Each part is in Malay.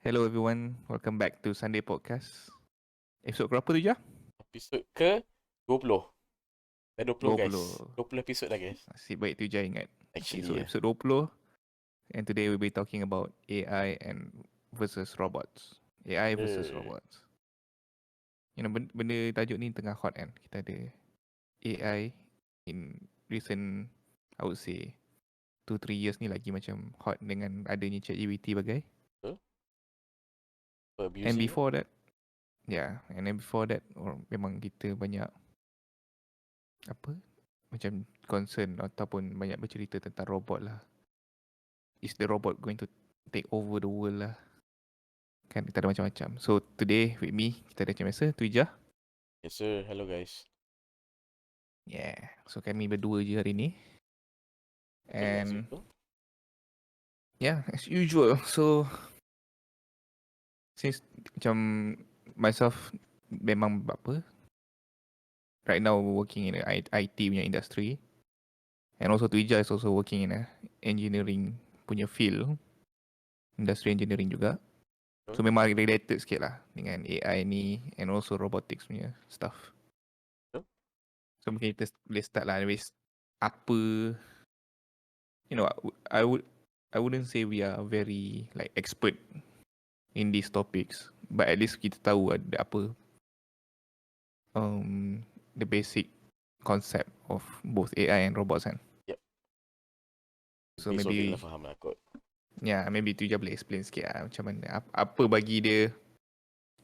Hello everyone, welcome back to Sunday Podcast. Episod berapa tu Jah? Episod ke 20. Dah 20 guys. 20. 20 episod dah guys. Nasib baik tu Jah ingat. Okay, Actually so ya. episod 20 and today we'll be talking about AI and versus robots. AI versus Eh, robots. Benda tajuk ni tengah hot kan. Kita ada AI in recent, I would say 2-3 years ni lagi macam hot dengan adanya ChatGPT bagai. betul? And Abusing. before that, and then before that memang kita banyak apa macam concern ataupun banyak bercerita tentang robot lah. Is the robot going to take over the world lah? Kan kita ada macam-macam. So today with me, kita ada macam biasa, Tuijah. Yes sir. Hello guys. Yeah. So kami berdua je hari ni. Okay, as And usual. yeah, as usual. So since macam myself memang apa, right now working in the IT punya industry. And also Tuijah is also working in a engineering punya field. Industry engineering juga. So memang related sikit lah dengan AI ni and also robotics punya stuff. Betul. So mungkin kita boleh start lah. Anyways, apa, you know, I wouldn't say we are very like expert in these topics, but at least kita tahu ada apa the basic concept of both AI and robots kan. Yep. So Base solid lah maybe faham lah kot. maybe tu je boleh explain sikit lah macam mana apa bagi dia,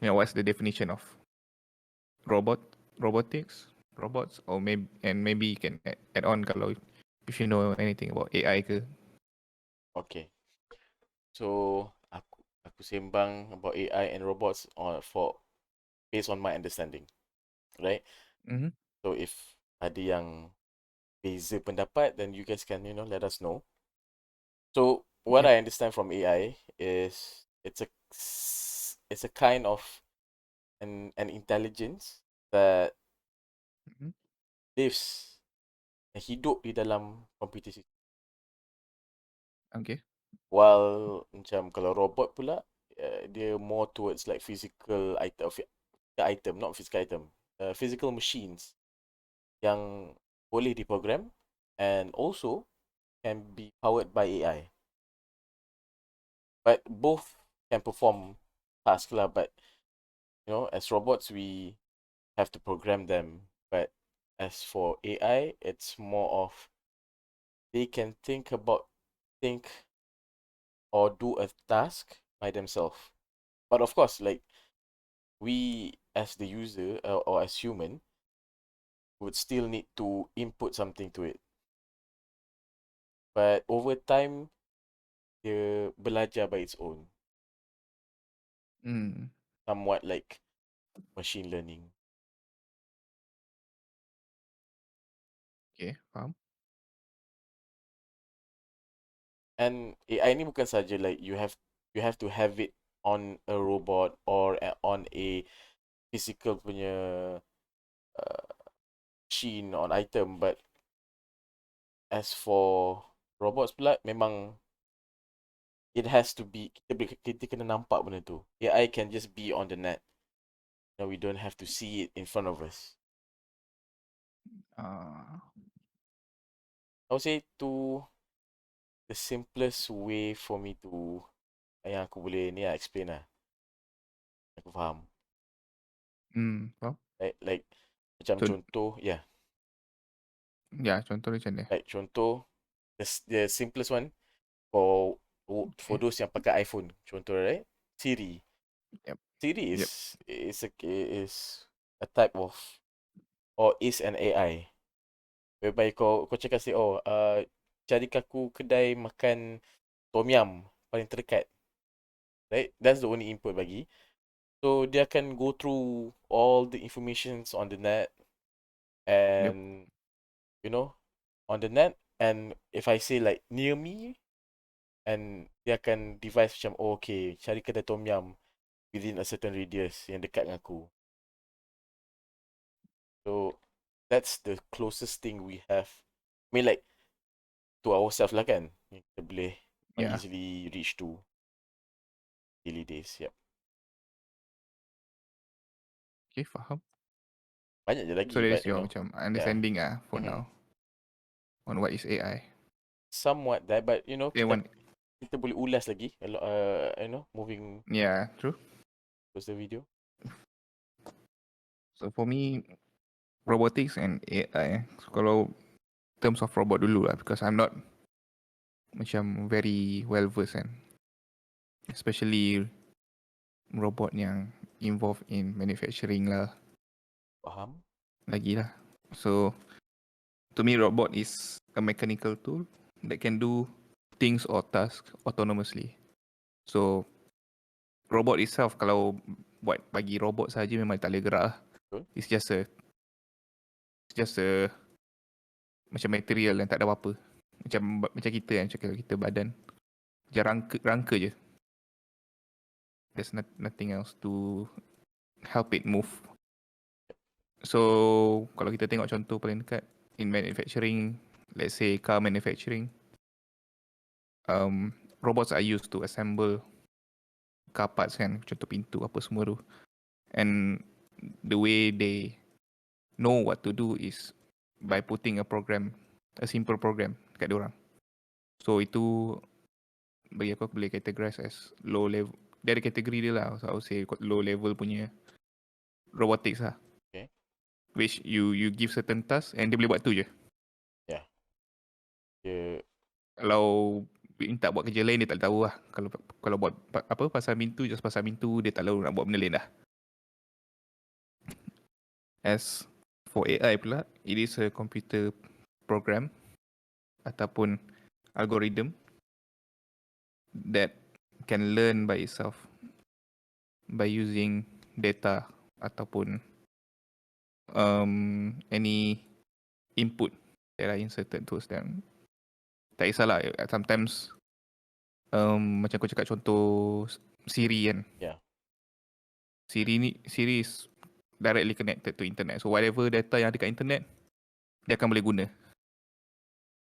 what's the definition of robotics, robots, or maybe you can add on kalau if you know anything about AI ke. Okay. So aku sembang about AI and robots based on my understanding. Right? Mm-hmm. So if ada yang beza pendapat, then you guys can let us know. So what Yep. I understand from AI is it's a kind of an intelligence that Mm-hmm. lives yang hidup di dalam computer system. Okay. While macam kalau robot pula, dia more towards like physical item, not physical item, physical machines yang boleh diprogram and also can be powered by AI. But both can perform tasks lah, but as robots we have to program them. But as for AI, it's more of they can think or do a task by themselves. But of course, like we as the user or as human would still need to input something to it. But over time, dia belajar by its own, somewhat like machine learning. Okay, faham. And AI ni bukan saja like you have to have it on a robot or on a physical punya machine on item, but as for robots pula memang it has to be kita kena nampak benda tu. AI can just be on the net. We don't have to see it in front of us. I would say to the simplest way for me to yang aku boleh ni lah explain lah. Aku faham. Faham. Like macam So, contoh, yeah. contoh dia macam mana? Like contoh, the simplest one for Okay. those yang pakai iPhone, contoh right? Siri. Yep. Siri Yep. is a type of or is an AI. Whereby kau cakap carikan aku kedai makan tom yum paling terdekat. Right? That's the only input bagi. So dia akan go through all the informations on the net Yep. and on the net, and if I say like near me, and dia akan device macam okay, cari kedai tom yum within a certain radius yang dekat dengan aku. So that's the closest thing we have. I mean like to ourselves lah kan, kita boleh Yeah. easily reach to. daily days. Yep. Okay, faham. Banyak je lagi, So that but is your macam yeah. understanding for Mhm. now on what is AI. Somewhat that, but Then one, kita boleh ulas lagi, moving yeah, true. towards the video. So for me, robotics and AI. So kalau terms of robot dulu lah, because I'm not macam very well versed kan. Especially robot yang involved in manufacturing lah Faham? lagi lah. So to me, robot is a mechanical tool that can do things or tasks autonomously. So robot itself kalau buat bagi robot saja memang tak boleh gerak lah. Betul. It's just a macam material yang tak ada apa-apa. Macam kita kan, macam kalau kita badan macam rangka je. There's nothing else to help it move. So kalau kita tengok contoh paling dekat in manufacturing, let's say car manufacturing, robots are used to assemble car parts kan, contoh pintu apa semua tu. And the way they know what to do is by putting a simple program kat diorang. So itu bagi aku boleh categorize as low level. Dia ada kategori dia lah. So I would say low level punya robotics lah. Okay. Which you give certain task and dia boleh buat tu je. Yeah. Dia Kalau minta buat kerja lain dia tak tahu lah. Kalau buat apa pasang pintu, just pasang pintu, dia tak tahu nak buat benda lain dah. As for AI pula, it is a computer program ataupun algorithm that can learn by itself by using data ataupun any input that are inserted to them. Tak kisahlah, sometimes macam aku cakap contoh Siri kan. Yeah. Siri is directly connected to internet. So whatever data yang ada kat internet, dia akan boleh guna.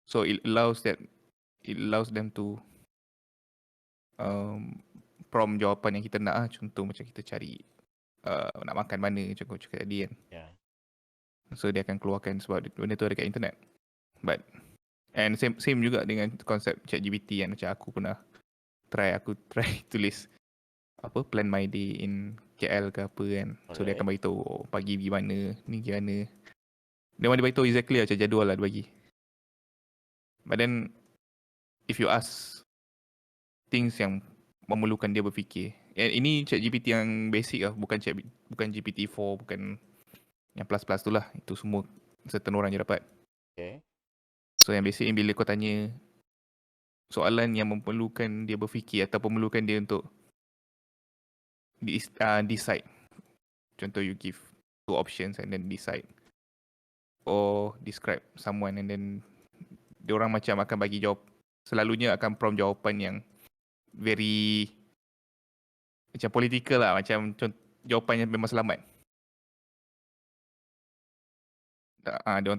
So it allows them to prompt jawapan yang kita nak lah. Contoh macam kita cari nak makan mana, macam aku cakap tadi kan. Yeah. So dia akan keluarkan sebab benda tu ada kat internet. But and same juga dengan konsep ChatGPT kan. Macam aku try tulis apa plan my day in KL ke apa kan. So dia akan beritahu pagi pergi mana, ni pergi mana. Dia memang dia beritahu exactly macam jadual lah dia bagi. But then if you ask things yang memerlukan dia berfikir. Ini ChatGPT yang basic lah, bukan GPT-4, bukan yang plus-plus tu lah. Itu semua certain orang je dapat. Okay. So yang basic ni bila kau tanya soalan yang memerlukan dia berfikir atau memerlukan dia untuk decide. Contoh you give 2 options and then decide. Or describe someone and then dia orang macam akan bagi jawab. Selalunya akan prompt jawapan yang very macam political lah. Macam jawapan yang memang selamat. Dia orang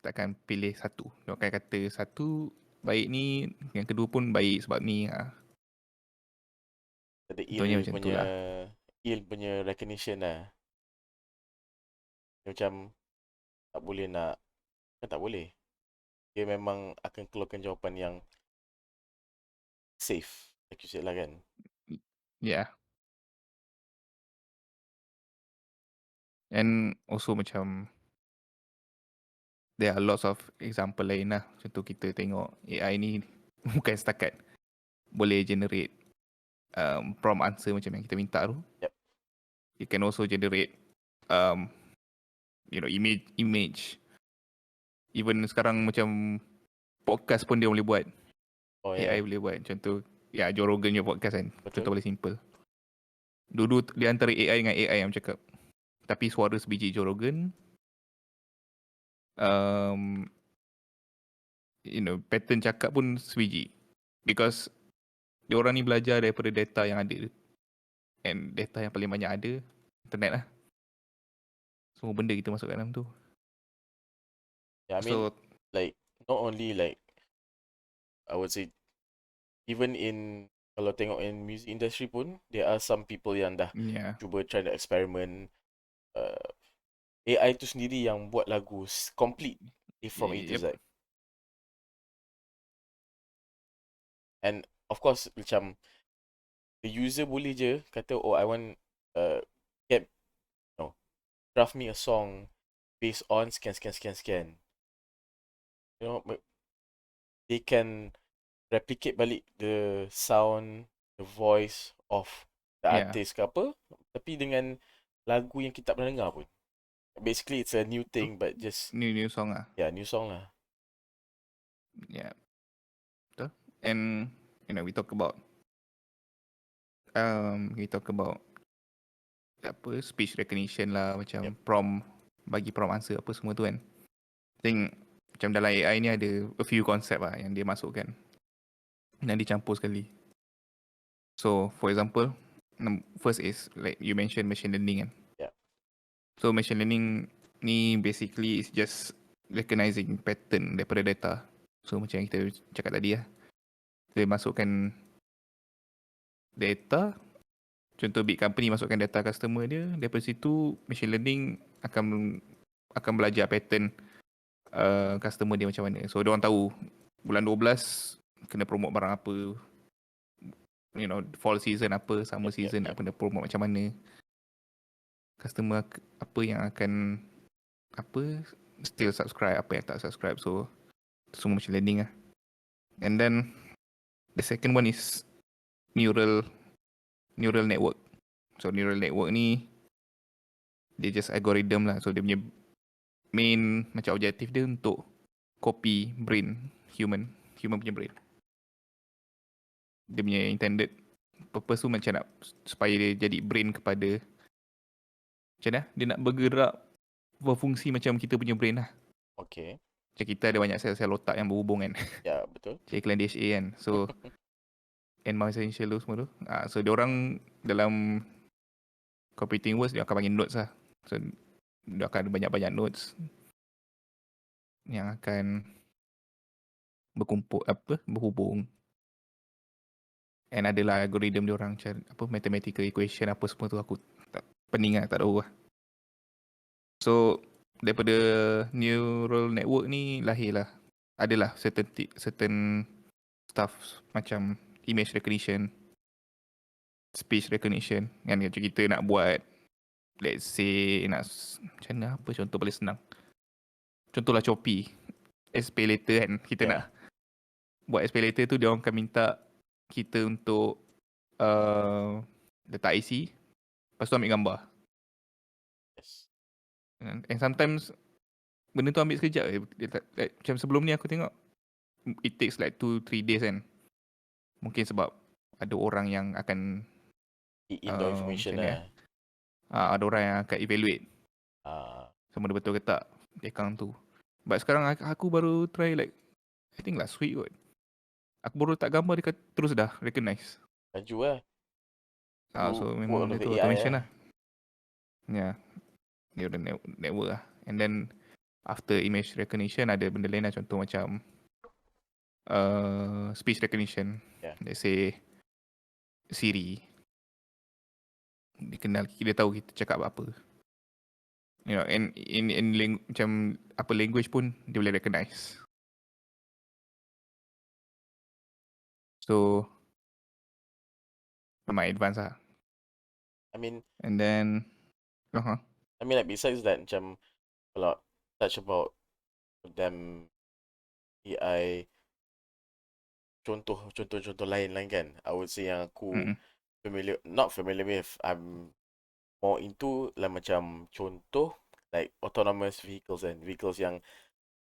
takkan pilih satu. Dia orang akan kata satu baik ni, yang kedua pun baik sebab ni. Ada Contohnya macam tu lah. ill punya recognition lah. Dia macam tak boleh nak, kan tak boleh. Dia memang akan keluarkan jawapan yang safe, like you said lah kan. Yeah. And also macam there are lots of example lain lah. Contoh kita tengok AI ni bukan setakat boleh generate prompt answer macam yang kita minta tu. Yep. It can also generate image. Even sekarang macam podcast pun dia boleh buat. Oh AI yeah. boleh buat. Contoh Joe Rogan punya podcast kan. Betul. Contoh paling simple. Dulu di antara AI dengan AI yang cakap. Tapi suara sebiji Joe Rogan, pattern cakap pun sebiji. Because diorang ni belajar daripada data yang ada. And data yang paling banyak ada, internet lah. Semua benda kita masuk kat dalam tu. Yeah, I mean, like, not only like, I would say, even in kalau tengok in music industry pun, there are some people yang dah Yeah. cuba try to experiment. AI tu sendiri yang buat lagu complete from A to Yep. Z. And of course macam the user boleh je kata, oh I want get no, draft me a song based on scan. You know, they can replicate balik the sound, the voice of the Yeah. artist ke apa, tapi dengan lagu yang kita tak pernah dengar pun. Basically it's a new thing but just New song lah. new song lah. Yeah. Betul. And we talk about apa speech recognition lah, macam bagi prompt answer apa semua tu kan. I think macam dalam AI ni ada a few concept lah yang dia masukkan dan dicampur sekali. So for example, first is like you mentioned machine learning kan. Yeah. So machine learning ni basically is just recognizing pattern daripada data. So macam yang kita cakap tadi lah, dia masukkan data. Contoh big company masukkan data customer dia, daripada situ machine learning akan belajar pattern customer dia macam mana. So dia orang tahu bulan 12 kena promote barang apa, fall season apa, summer season nak kena promote macam mana, customer apa yang akan still subscribe, apa yang tak subscribe. So semua machine learning lah. And then the second one is neural network. So neural network ni dia just algorithm lah. So dia punya main macam objektif dia untuk copy brain human punya brain. Dia punya intended purpose tu macam nak supaya dia jadi brain kepada macam mana dia nak bergerak berfungsi macam kita punya brain lah. Okay. Macam kita ada banyak sel-sel otak yang berhubung kan. Ya, betul. Macam iklan DHA kan. So and essential tu semua tu. So dia orang dalam computing words dia akan bagi nodes lah. So dia akan ada banyak-banyak nodes yang akan berhubung. And adalah algorithm dia orang macam mathematical equation apa semua tu aku tak pening lah, tak tahu lah. So daripada neural network ni lahirlah adalah certain stuff macam image recognition, speech recognition. Kan macam kita nak buat, let's say macam mana, apa contoh paling senang. Contohlah Shopee, SPay later kan. Kita nak buat SPay later tu, dia orang akan minta kita untuk letak IC, lepas tu ambil gambar. Yes. And sometimes benda tu ambil sekejap. Macam sebelum ni aku tengok it takes like 2-3 days kan. Mungkin sebab ada orang yang akan In the information lah. Ada orang yang akan evaluate sama ada betul ke tak account tu. But sekarang aku baru try like I think last week kot. Aku baru letak gambar, dia terus dah recognize. Laju lah. So memang work itu of the AI automation lah. Ya, neural network lah. And then after image recognition ada benda lain lah. Contoh macam speech recognition. Let's say Siri, dia tahu kita cakap apa. And in macam apa language pun dia boleh recognize. So memang advance lah. I mean, and then like besides that, macam kalau touch about them AI, contoh lain kan, I would say yang aku not familiar with, I'm more into lah macam contoh like autonomous vehicles and vehicles yang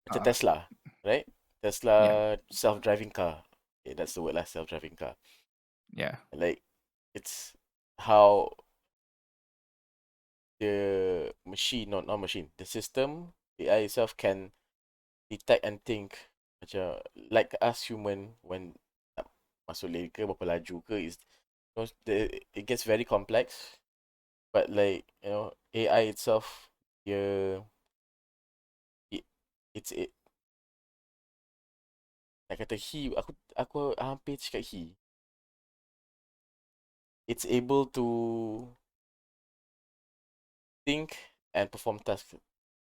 macam Tesla, right? Tesla self-driving car. Okay, that's the word lah, self-driving car. Yeah. Like it's how the machine, not machine, the system, AI itself can detect and think macam like us human when masuk lane ke berapa laju ke, is it gets very complex. But like AI itself, it's nak kata he, aku hampir cakap he, it's able to think and perform tasks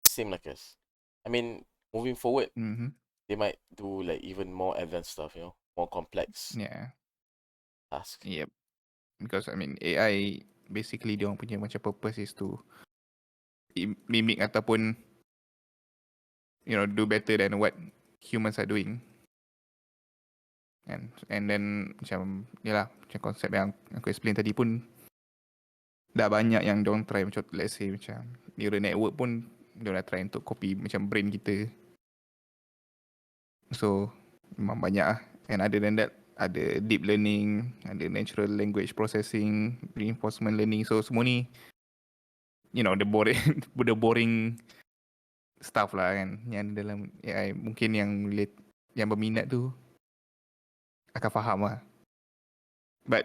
same like us. I mean, moving forward, Mm-hmm. they might do like even more advanced stuff, more complex Yeah. tasks. Yep. Because I mean AI basically dia orang punya macam purpose is to mimic ataupun do better than what humans are doing. And then macam yalah macam konsep yang aku explain tadi pun dah banyak yang diorang try macam let's say macam neural network pun diorang dah try untuk copy macam brain kita. So memang banyak lah. And other than that ada deep learning, ada natural language processing, reinforcement learning. So semua ni the boring the boring stuff lah kan yang dalam AI mungkin yang berminat tu akan faham lah. But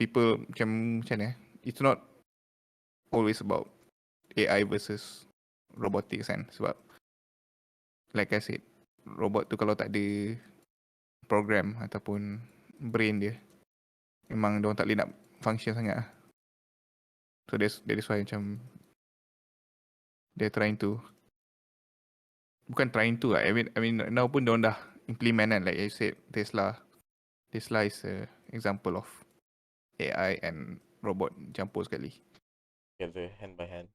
people macam mana it's not always about AI versus robotics kan, sebab like I said robot tu kalau tak ada program ataupun brain dia memang dia orang tak boleh nak function sangat lah. So that is why macam they're trying to bukan trying to lah. I mean now pun dia orang dah implement kan, like I said Tesla is a example of AI and robot campur sekali. Together, hand by hand.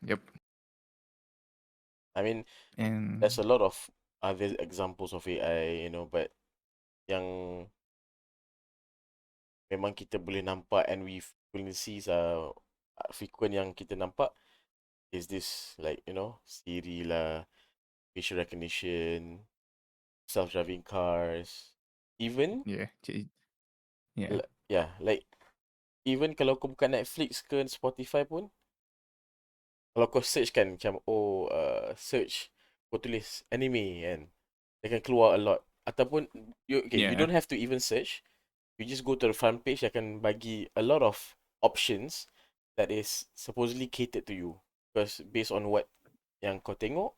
Yep. I mean, And there's a lot of other examples of AI, but yang memang kita boleh nampak and we frequently frequent yang kita nampak is this like Siri lah, facial recognition, self-driving cars, even yeah. Yeah. like even kalau kau buka Netflix ke Spotify pun, kalau kau search kan macam search kau tulis anime kan, dia akan keluar a lot. Ataupun you Yeah. don't have to even search, you just go to the front page, dia akan bagi a lot of options that is supposedly catered to you, because based on what yang kau tengok,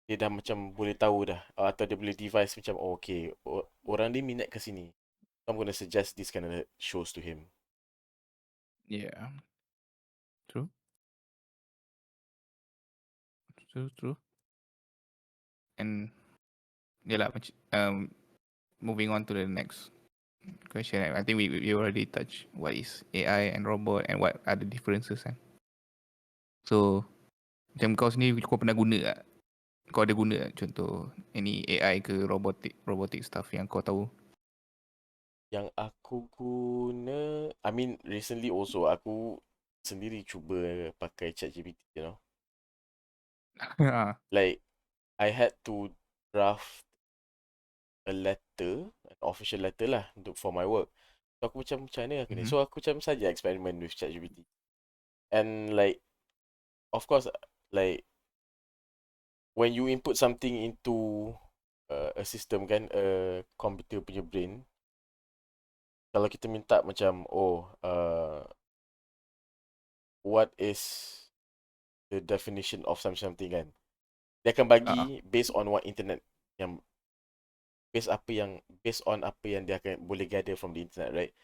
dia dah macam boleh tahu dah, atau dia boleh device macam okay, orang ni minat ke sini, I'm gonna suggest this kind of shows to him. Yeah. True. True. And yeah lah, moving on to the next question. I think we already touched what is AI and robot and what are the differences kan. So macam kau sendiri kau pernah guna tak? Kau ada guna tak contoh any AI ke robotic stuff yang kau tahu? Yang aku guna, I mean recently also aku sendiri cuba pakai ChatGPT, Ah. like I had to draft a letter, an official letter lah for my work. So aku macam mana aku ni? Mhm. So aku macam saja experiment with ChatGPT. And like, of course, like when you input something into a system kan, a computer punya brain, kalau kita minta macam what is the definition of something kan, dia akan bagi based on what internet yang based on apa yang dia akan boleh gather from the internet, right?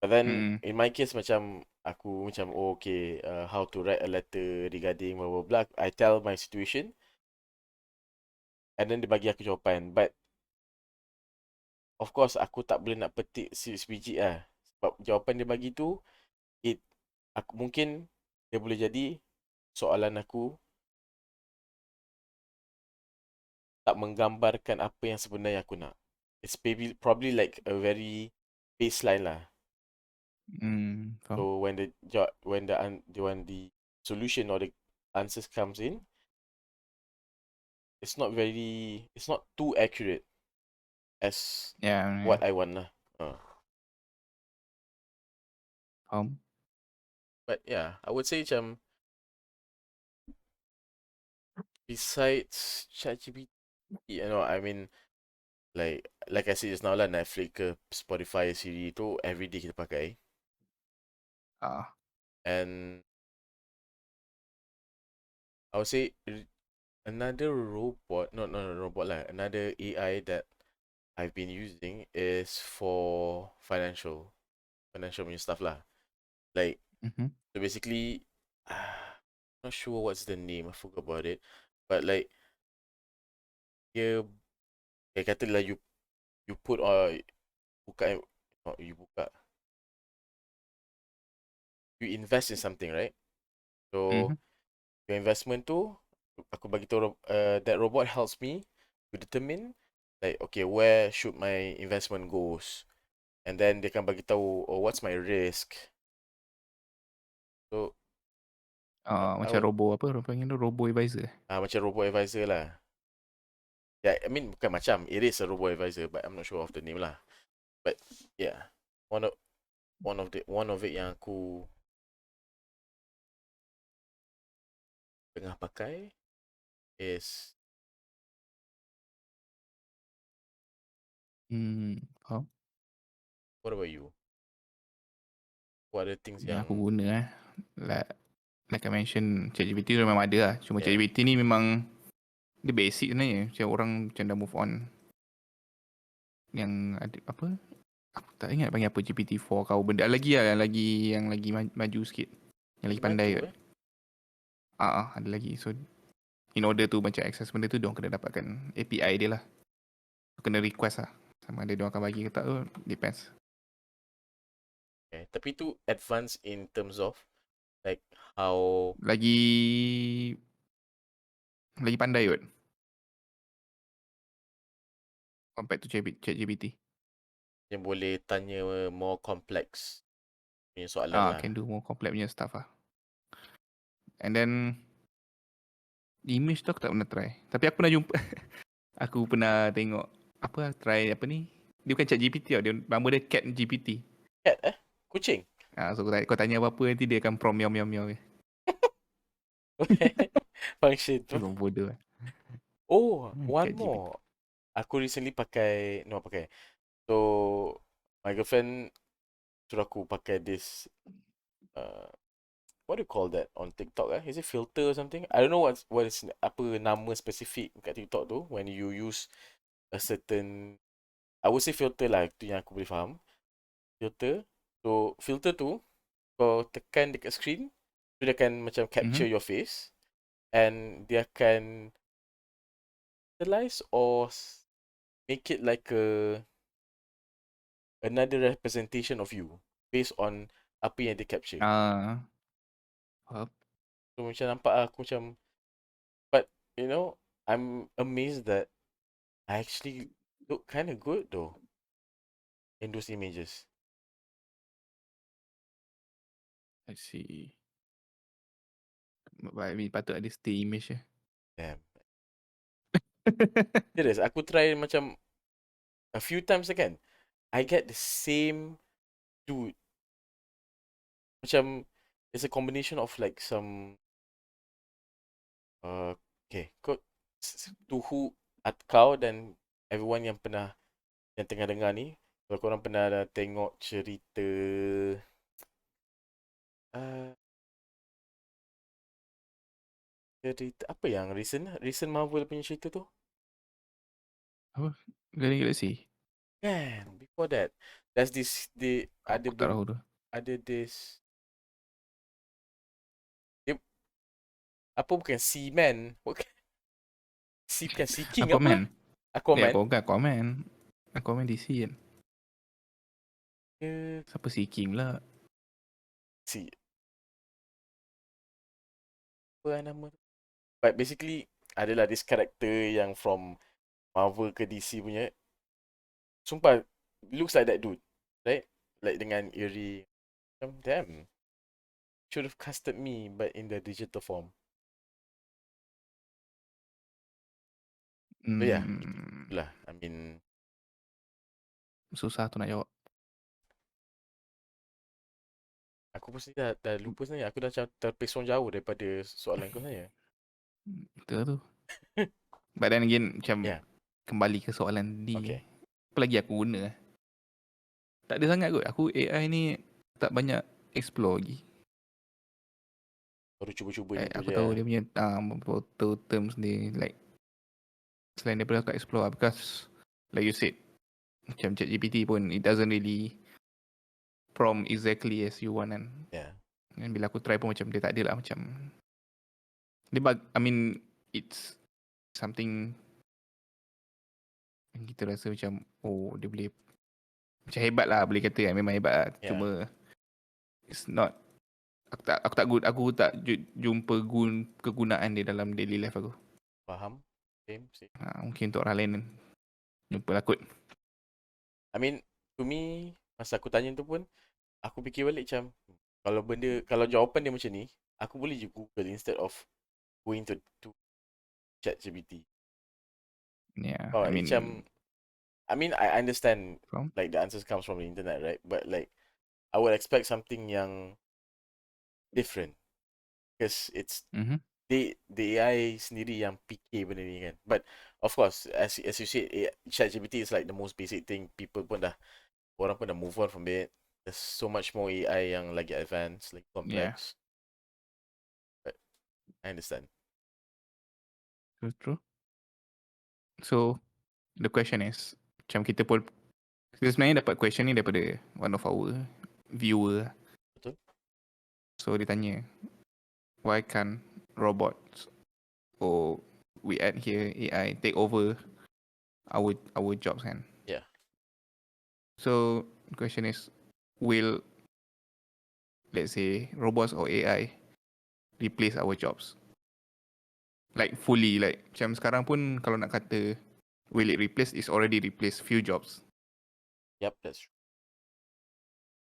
But then in my case macam aku macam okay, how to write a letter regarding blah blah blah. I tell my situation and then dia bagi aku jawapan. But of course aku tak boleh nak petik sebiji lah. Sebab jawapan dia bagi tu aku mungkin dia boleh jadi soalan aku tak menggambarkan apa yang sebenarnya aku nak. It's probably like a very baseline lah. Faham. So when the solution or the answers comes in, it's not too accurate as Yeah. what I want lah. Faham. But yeah, I would say macam besides ChatGPT, I mean like I said just now lah, Netflix ke Spotify, Siri tu everyday kita pakai. And I would say another robot, not a robot lah, another AI that I've been using is for financial punya stuff lah. Like, Mhm. so basically, not sure what's the name. I forgot about it. But like, dia katalah you put buka not you buka you invest in something, right? So Mhm. your investment tu aku bagi tahu that robot helps me to determine like okay where should my investment goes, and then dia akan bagi tahu oh what's my risk. So I Macam would apa orang panggil tu, robo advisor. macam robot advisor lah. Yeah, I mean bukan macam it is a robot advisor, but I'm not sure of the name lah. But yeah, one of one of it yang aku tengah pakai is Faham. what about you? What are the things Yang aku yang guna like I mention, ChatGPT tu memang ada lah. Cuma yeah ChatGPT ni memang dia basic sebenarnya. Macam orang macam dah move on. Yang ada apa? Aku tak ingat panggil apa, GPT-4 kau benda lagi lah, yang lagi maju sikit. Yang lagi lagi pandai maju kot. Ada lagi. So in order tu macam access benda tu, diorang kena dapatkan API dia lah. Kena request lah. Sama ada diorang akan bagi ke tak tu, depends. okay. Tapi tu advance in terms of like how Lagi pandai kot compared to ChatGPT. yang boleh tanya more complex punya soalan lah. Can do more complex punya stuff lah. And then image tu aku tak pernah try. Tapi aku pernah jumpa aku pernah tengok try apa ni. Dia bukan ChatGPT tau. Dia nama dia Cat GPT. Cat kucing. So kau tanya apa-apa nanti dia akan prompt miau miau miau. Function tu. Memang bodoh lah. Oh, one Cat GPT. more. Aku recently pakai. So my girlfriend suruh aku pakai this uh, what do you call that on TikTok Is it filter or something? I don't know what is apa nama spesifik kat TikTok tu when you use a certain, I would say filter lah, tu yang aku boleh faham. Filter. So filter tu kau tekan dekat screen, tu dia akan macam capture your face and dia akan utilize or make it like another representation of you based on apa yang dia capture. Faham. So macam nampak aku macam, but you know, I'm amazed that I actually look kind of good though in those images. I see. I mean, patut ada stay image je. Damn. Serious, aku try macam a few times kan. I get the same dude. Macam it's a combination of like some okay, to who at kau dan everyone yang tengah dengar ni, kalau korang pernah dah tengok cerita uh, cerita apa yang recent Marvel punya cerita tu? Apa? Guardian Galaxy? Kan, before that there's this Aku tak tahu tu. ada this dia apa bukan Seaman, bukan bukan Sea King apa? Aquaman. Aquaman. Aquaman DC kan. Dia Siapa Seeking lah. si apa nama tu? But basically adalah this character yang from Marvel ke DC punya. Sumpah looks like that dude, right? Like dengan eerie. Damn. Should have casted me but in the digital form. So yeah, itulah. I mean, Susah tu nak jawab. aku pun sebenarnya dah lupa sebenarnya. Aku dah macam terpesong jauh daripada soalan kau sebenarnya. Betul tu. But then again, macam Yeah, kembali ke soalan ni. okay. Apa lagi aku guna? Tak ada sangat kot. Aku AI ni tak banyak explore lagi. Baru cuba-cuba macam tu Aku je. tahu dia punya beberapa terms ni. Like, selain daripada aku explore lah. Because like you said, Macam ChatGPT pun, it doesn't really prompt exactly as you want kan. Yeah. Dan bila aku try pun macam dia tak ada lah macam I mean it's something yang kita rasa macam oh dia boleh macam hebat lah boleh kata kan, memang hebat lah. Yeah. Cuma it's not aku tak jumpa kegunaan dia dalam daily life aku. Faham. Same. Mungkin untuk orang lain jumpa lah kot. I mean, to me, masa aku tanya tu pun, aku fikir balik macam, kalau jawapan dia macam ni, aku boleh je Google instead of going to ChatGPT. Yeah, Oh, I mean macam, I understand from like the answers comes from the internet, right? But like, I would expect something yang different because it's mhm. the AI sendiri yang fikir benda ni kan. But of course, as you said, ChatGPT is like the most basic thing. Orang pun dah move on from it. There's so much more AI yang lagi advanced, lagi Yeah, complex. But I understand. true. So the question is macam kita sebenarnya dapat question ni daripada one of our viewer. Betul? So dia tanya, why can't robots or we add here AI take over our jobs kan? Yeah. So the question is, will let's say robots or AI replace our jobs? Like fully, like macam sekarang pun kalau nak kata will it replace, it's already replaced few jobs. Yep, that's true.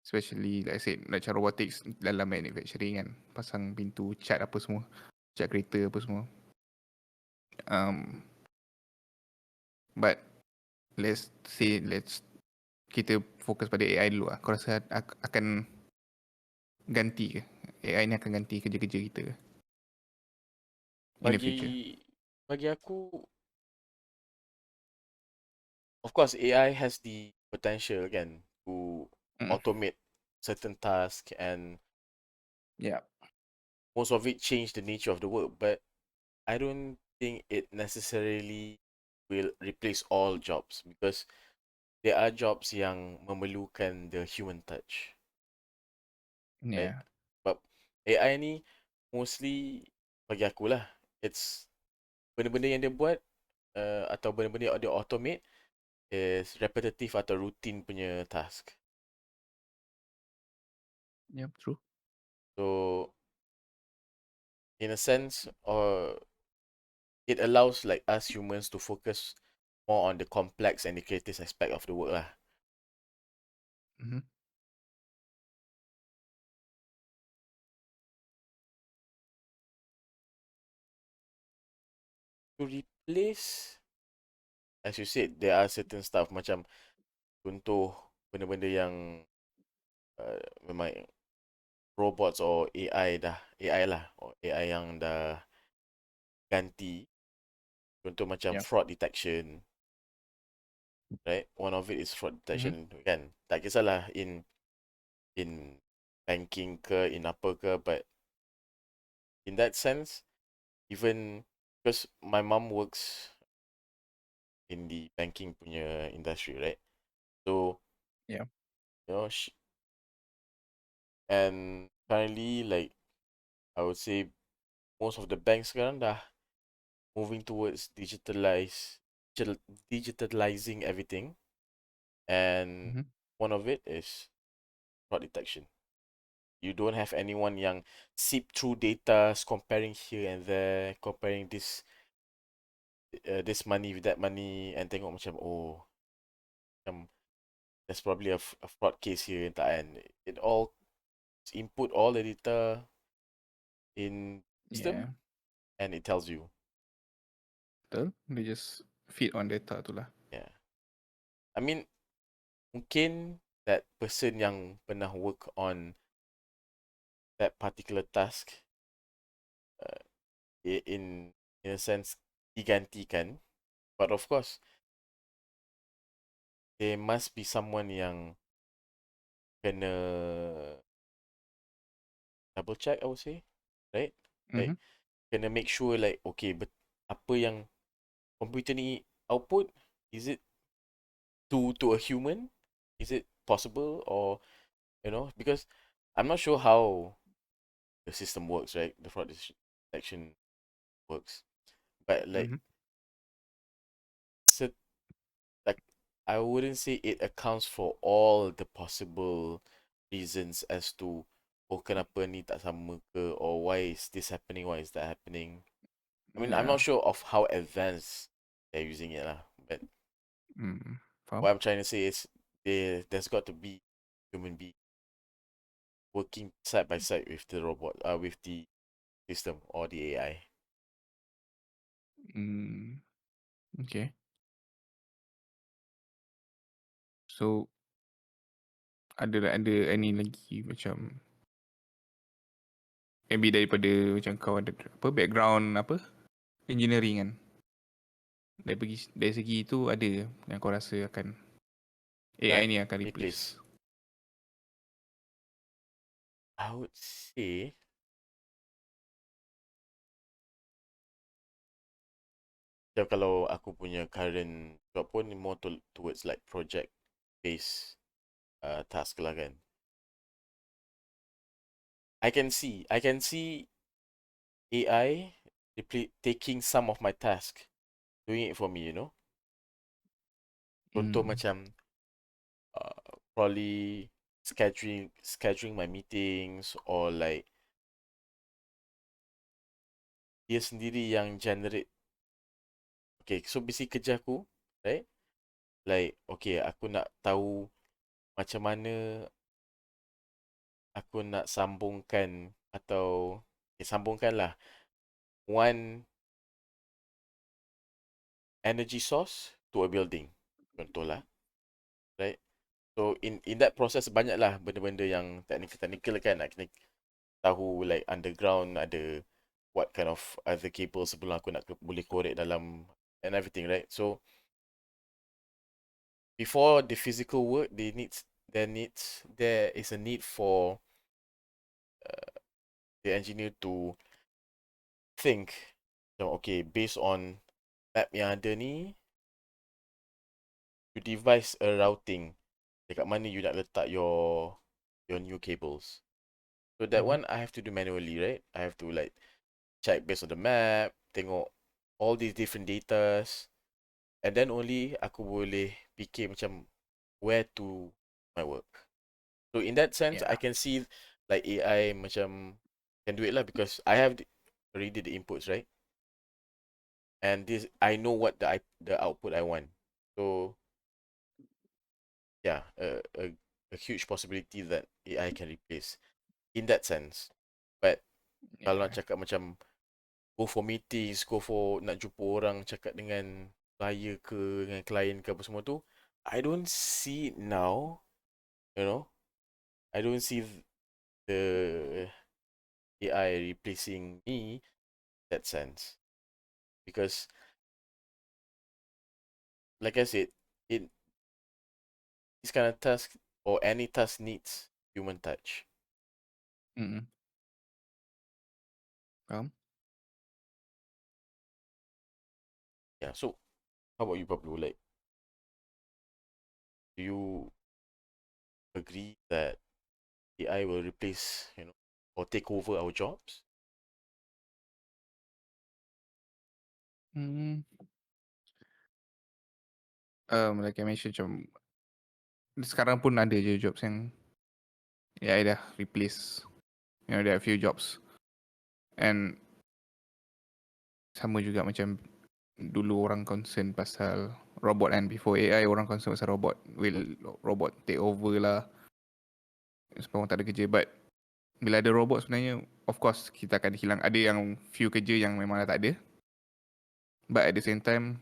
Especially like I said, macam robotics dalam manufacturing kan, pasang pintu, cat apa semua, cat kereta apa semua. But let's kita fokus pada AI dulu lah. Kau rasa akan ganti ke? AI ni akan ganti kerja-kerja kita ke? In the future. Bagi aku, of course, AI has the potential kan to automate certain tasks and Yeah. most of it change the nature of the work. But I don't think it necessarily will replace all jobs because there are jobs yang memerlukan the human touch, right? Yeah. But AI ni mostly bagi aku lah, it's benda-benda yang dia buat atau benda-benda yang dia automate is repetitive atau routine punya task. Yep, true. So in a sense, or it allows like us humans to focus more on the complex and the creative aspect of the work lah. Mm-hmm. To replace, as you said, there are certain stuff macam contoh benda-benda yang memang robots or AI lah, or AI yang dah ganti. Contoh macam Yeah. fraud detection, right? One of it is fraud Mm-hmm. detection kan. Tak kisahlah in banking ke, in apa ke, but in that sense, even because my mom works in the banking punya industry, right? So, Yeah. you know, and currently, like, I would say most of the banks sekarang dah moving towards digitalizing everything. And Mm-hmm. one of it is fraud detection. You don't have anyone yang sift through data, comparing here and there, comparing this money with that money, and tengok macam oh, macam there's probably a fraud case here tak kan. It all input all the data in Yeah. system and it tells you. Betul. They just feed on data tu lah. Yeah. I mean, mungkin that person yang pernah work on that particular task uh, in a sense digantikan, but of course there must be someone yang kena double check, I would say, right? Mm-hmm. Like kena make sure like okay, apa yang komputer ni output, is it to a human? Is it possible, or because I'm not sure how the system works, right? The fraud detection works, but like, Mhm. so, like, I wouldn't say it accounts for all the possible reasons as to kenapa ni tak sama ke, or why is this happening, why is that happening. I mean, I'm Yeah. not sure of how advanced they're using it lah, but Faham? what I'm trying to say is there's got to be human being working side by side with the robot, with the system or the AI. Hmm. Okay. So ada any lagi macam maybe daripada macam kau ada apa background apa engineering kan, dari segi itu ada yang kau rasa akan AI ni akan Replace. replace. I would say macam kalau aku punya current job pun more towards like project based task lah kan. I can see AI taking some of my task, doing it for me. Contoh Hmm. macam probably scheduling my meetings, or like dia sendiri yang generate. Okay, so basically kerja aku, right? Like, okay, aku nak tahu macam mana aku nak sambungkan, atau sambungkan lah one energy source to a building, contoh lah, right? So in that process banyak lah benda-benda yang technical kan, nak kena tahu like underground ada what kind of other cable sebelum aku nak boleh korek dalam and everything, right? So before the physical work, there is a need for the engineer to think. So okay, based on map yang ada ni, you devise a routing dekat mana you nak letak your new cables. So that Mhm. one I have to do manually, right? I have to like check based on the map, tengok all these different datas, and then only aku boleh fikir macam where to my work. So in that sense, Yeah. I can see like AI macam can do it lah, because I have already the inputs, right? And this, I know what the output I want. So yeah, a huge possibility that AI can replace in that sense. But kalau nak Yeah. cakap macam go for meetings, go for nak jumpa orang, cakap dengan buyer ke, dengan klien ke, apa semua tu, I don't see it now, you know. I don't see the AI replacing me in that sense, because like I said, it this kind of task, or any task, needs human touch. Mm. Faham? Yeah. So how about you, Pablo? Like, do you agree that AI will replace, or take over our jobs? Hmm. Like I mentioned macam sekarang pun ada je jobs yang AI dah replace. There are few jobs. And sama juga macam dulu orang concern pasal robot kan. Before AI orang concern pasal robot. Will robot take over lah. Sebab orang tak ada kerja. But bila ada robot sebenarnya, of course kita akan hilang. Ada yang few kerja yang memang dah tak ada. But at the same time,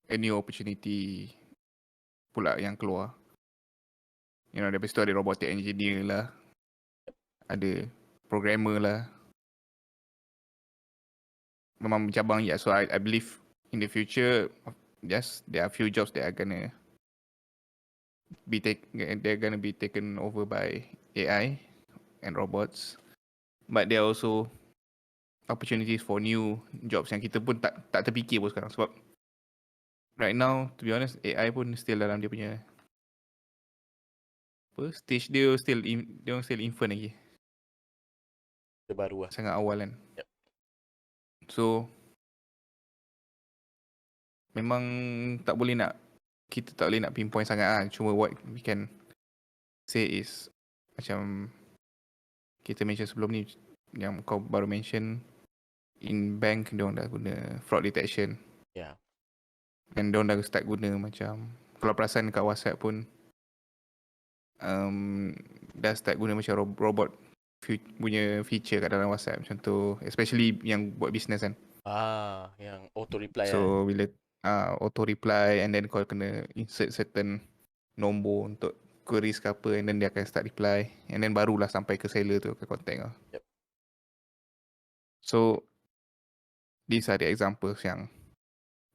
a new opportunity pula yang keluar. Lepas tu ada robotic engineer lah. Ada programmer lah. Memang bercabang ya. So I believe in the future, yes, there are few jobs that are gonna they're gonna be taken over by AI and robots. But there are also opportunities for new jobs yang kita pun tak terfikir pun sekarang. Sebab right now, to be honest, AI pun still dalam dia punya stage dia still infant lagi. Dia baru lah. Sangat awal kan. Yep. So memang kita tak boleh nak pinpoint sangat lah. Cuma what we can say is macam kita mention sebelum ni, yang kau baru mention, in bank diorang dah guna fraud detection. Yeah. And diorang dah start guna macam, kalau perasan kat WhatsApp pun dah start guna macam robot punya feature kat dalam WhatsApp. Macam tu, especially yang buat business kan. Yang auto reply So bila auto reply, and then kau kena insert certain nombor untuk queries ke apa, and then dia akan start reply, and then barulah sampai ke seller tu, ke contact lah. Yep. So these are the examples yang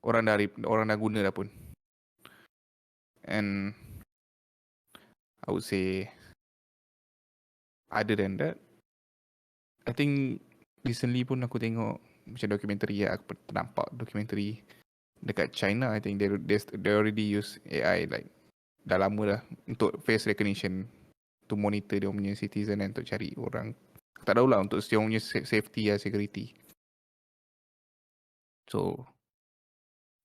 orang dah guna dah pun. And I would say other than that, I think recently pun aku tengok macam dokumentari, aku ternampak dokumentari dekat China. I think they already use AI like dah lama dah untuk face recognition, to monitor dia punya citizen dan untuk cari orang. Tak tahulah, untuk dia punya safety lah, security. So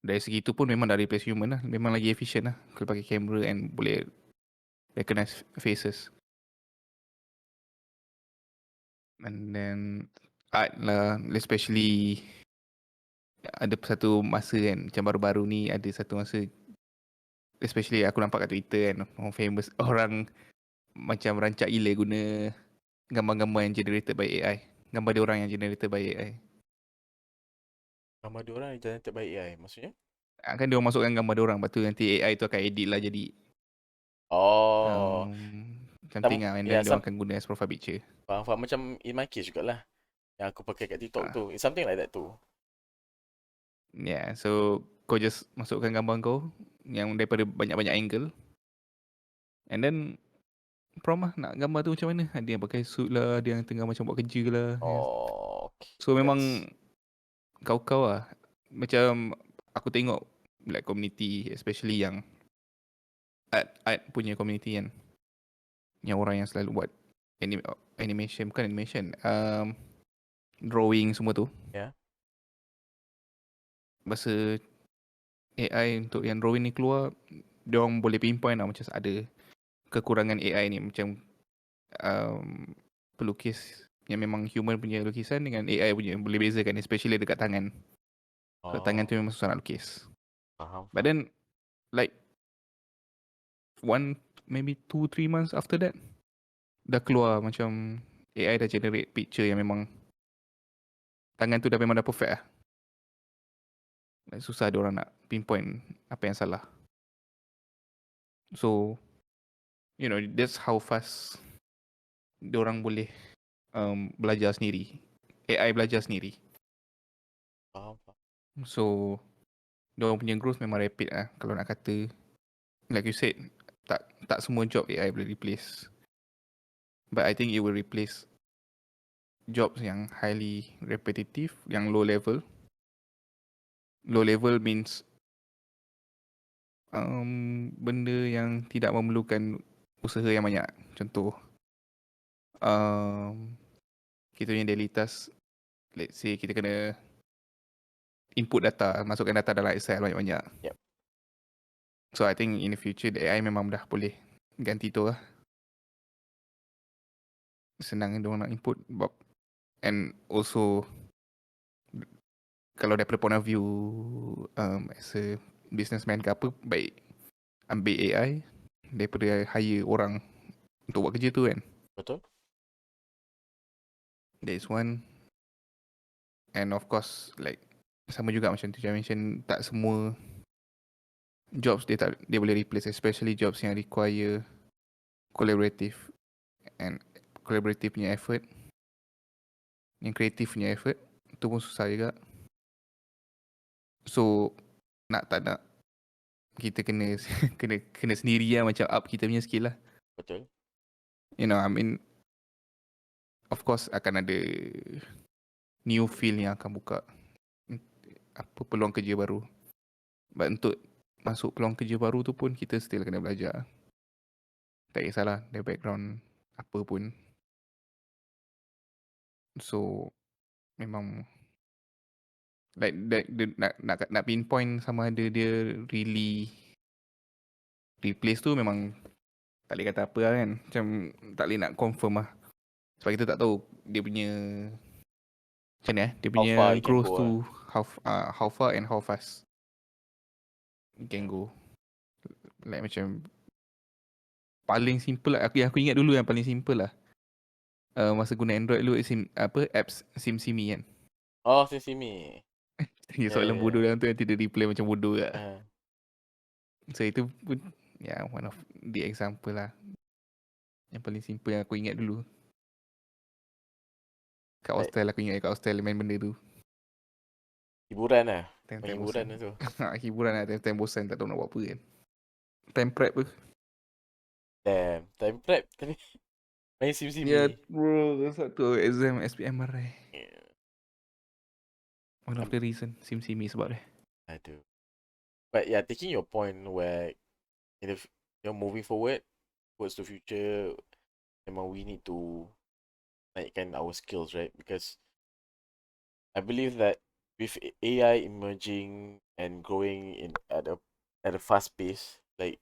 dari segi tu pun memang dah replace human lah. Memang lagi efficient lah kalau pakai kamera and boleh recognize faces. And then art lah, especially ada satu masa kan, macam baru-baru ni ada satu masa, especially aku nampak kat Twitter kan, orang famous, orang macam rancak gila guna gambar-gambar yang generated by AI. Gambar dia orang yang generated by AI. Nama dia orang yang generated by AI, maksudnya? Kan dia orang masukkan gambar dia orang, lepas tu nanti AI tu akan edit lah jadi something lah, and then dia orang akan guna as profile picture. Faham. Macam in my case jugalah, yang aku pakai kat TikTok tu. It's something like that tu. Yeah, so kau just masukkan gambar kau yang daripada banyak-banyak angle, and then prompt lah nak gambar tu macam mana. Ada yang pakai suit lah, ada yang tengah macam buat kerja lah. Okay. So memang kau lah. Macam aku tengok like community, especially yang art punya community kan, yang orang yang selalu buat animation, bukan animation, drawing semua tu. Yeah. Masa AI untuk yang drawing ni keluar, dia orang boleh pinpoint lah macam ada kekurangan AI ni. Macam pelukis yang memang human punya lukisan dengan AI punya boleh bezakan, especially dekat tangan. Sebab tangan tu memang susah nak lukis. Faham. But then like maybe 2-3 months after that, dah keluar macam AI dah generate picture yang memang tangan tu dah memang dah perfect lah. Like, susah dia orang nak pinpoint apa yang salah. So you know, that's how fast dia orang boleh belajar sendiri. AI belajar sendiri. Faham. So dia orang punya growth memang rapid lah. Kalau nak kata, like you said, tak semua job AI boleh replace. But I think it will replace jobs yang highly repetitive, yang low level. Low level means benda yang tidak memerlukan usaha yang banyak. Contoh, kita punya daily task, let's say kita kena input data, masukkan data dalam Excel banyak-banyak. Yep. So I think in the future the AI memang dah boleh ganti tu lah. Senang dia orang nak input. And also, kalau daripada point of view as a businessman ke apa, baik ambil AI daripada hire orang untuk buat kerja tu kan. Betul. That is one. And of course, like sama juga macam tu saya mention, tak semua jobs dia boleh replace, especially jobs yang require collaborative punya effort, yang kreatif punya effort, tu pun susah juga. So nak tak nak, kita kena kena sendiri lah, macam up kita punya skill lah. Betul. You know, I mean, of course akan ada new field yang akan buka apa peluang kerja baru. But untuk masuk peluang kerja baru tu pun kita still kena belajar. Tak kisahlah dia background apa pun. So memang like dia nak pinpoint sama ada dia really replace tu memang tak boleh kata apa lah kan. Macam tak boleh nak confirm lah. Sebab kita tak tahu dia punya macam ni dia How punya far it can growth go tu how far and how fast it can go. Like macam paling simple lah. Aku ingat dulu yang paling simple lah. Masa guna Android dulu apps SimSimi kan. Oh, Simi. Tanya Yeah, soalan yeah, bodoh yeah. dalam tu nanti dia replay macam bodoh lah. Uh, So itu pun one of the example lah. Yang paling simple yang aku ingat dulu. Kat like hostel aku ingat kat hostel main benda tu. hiburan lah. Main Time-time hiburan bosan. lah tu. Hiburan lah time-time bosan tak tahu nak buat apa kan. Time prep tu. Damn. Time prep. Tapi main Ya Simi. bro, satu exam SPM marah. Yeah. One of the reason SimSimi sebab dia. Aduh. But yeah, taking your point where moving forward towards the future, memang we need to naikkan our skills, right? Because I believe that with AI emerging and growing at a fast pace, like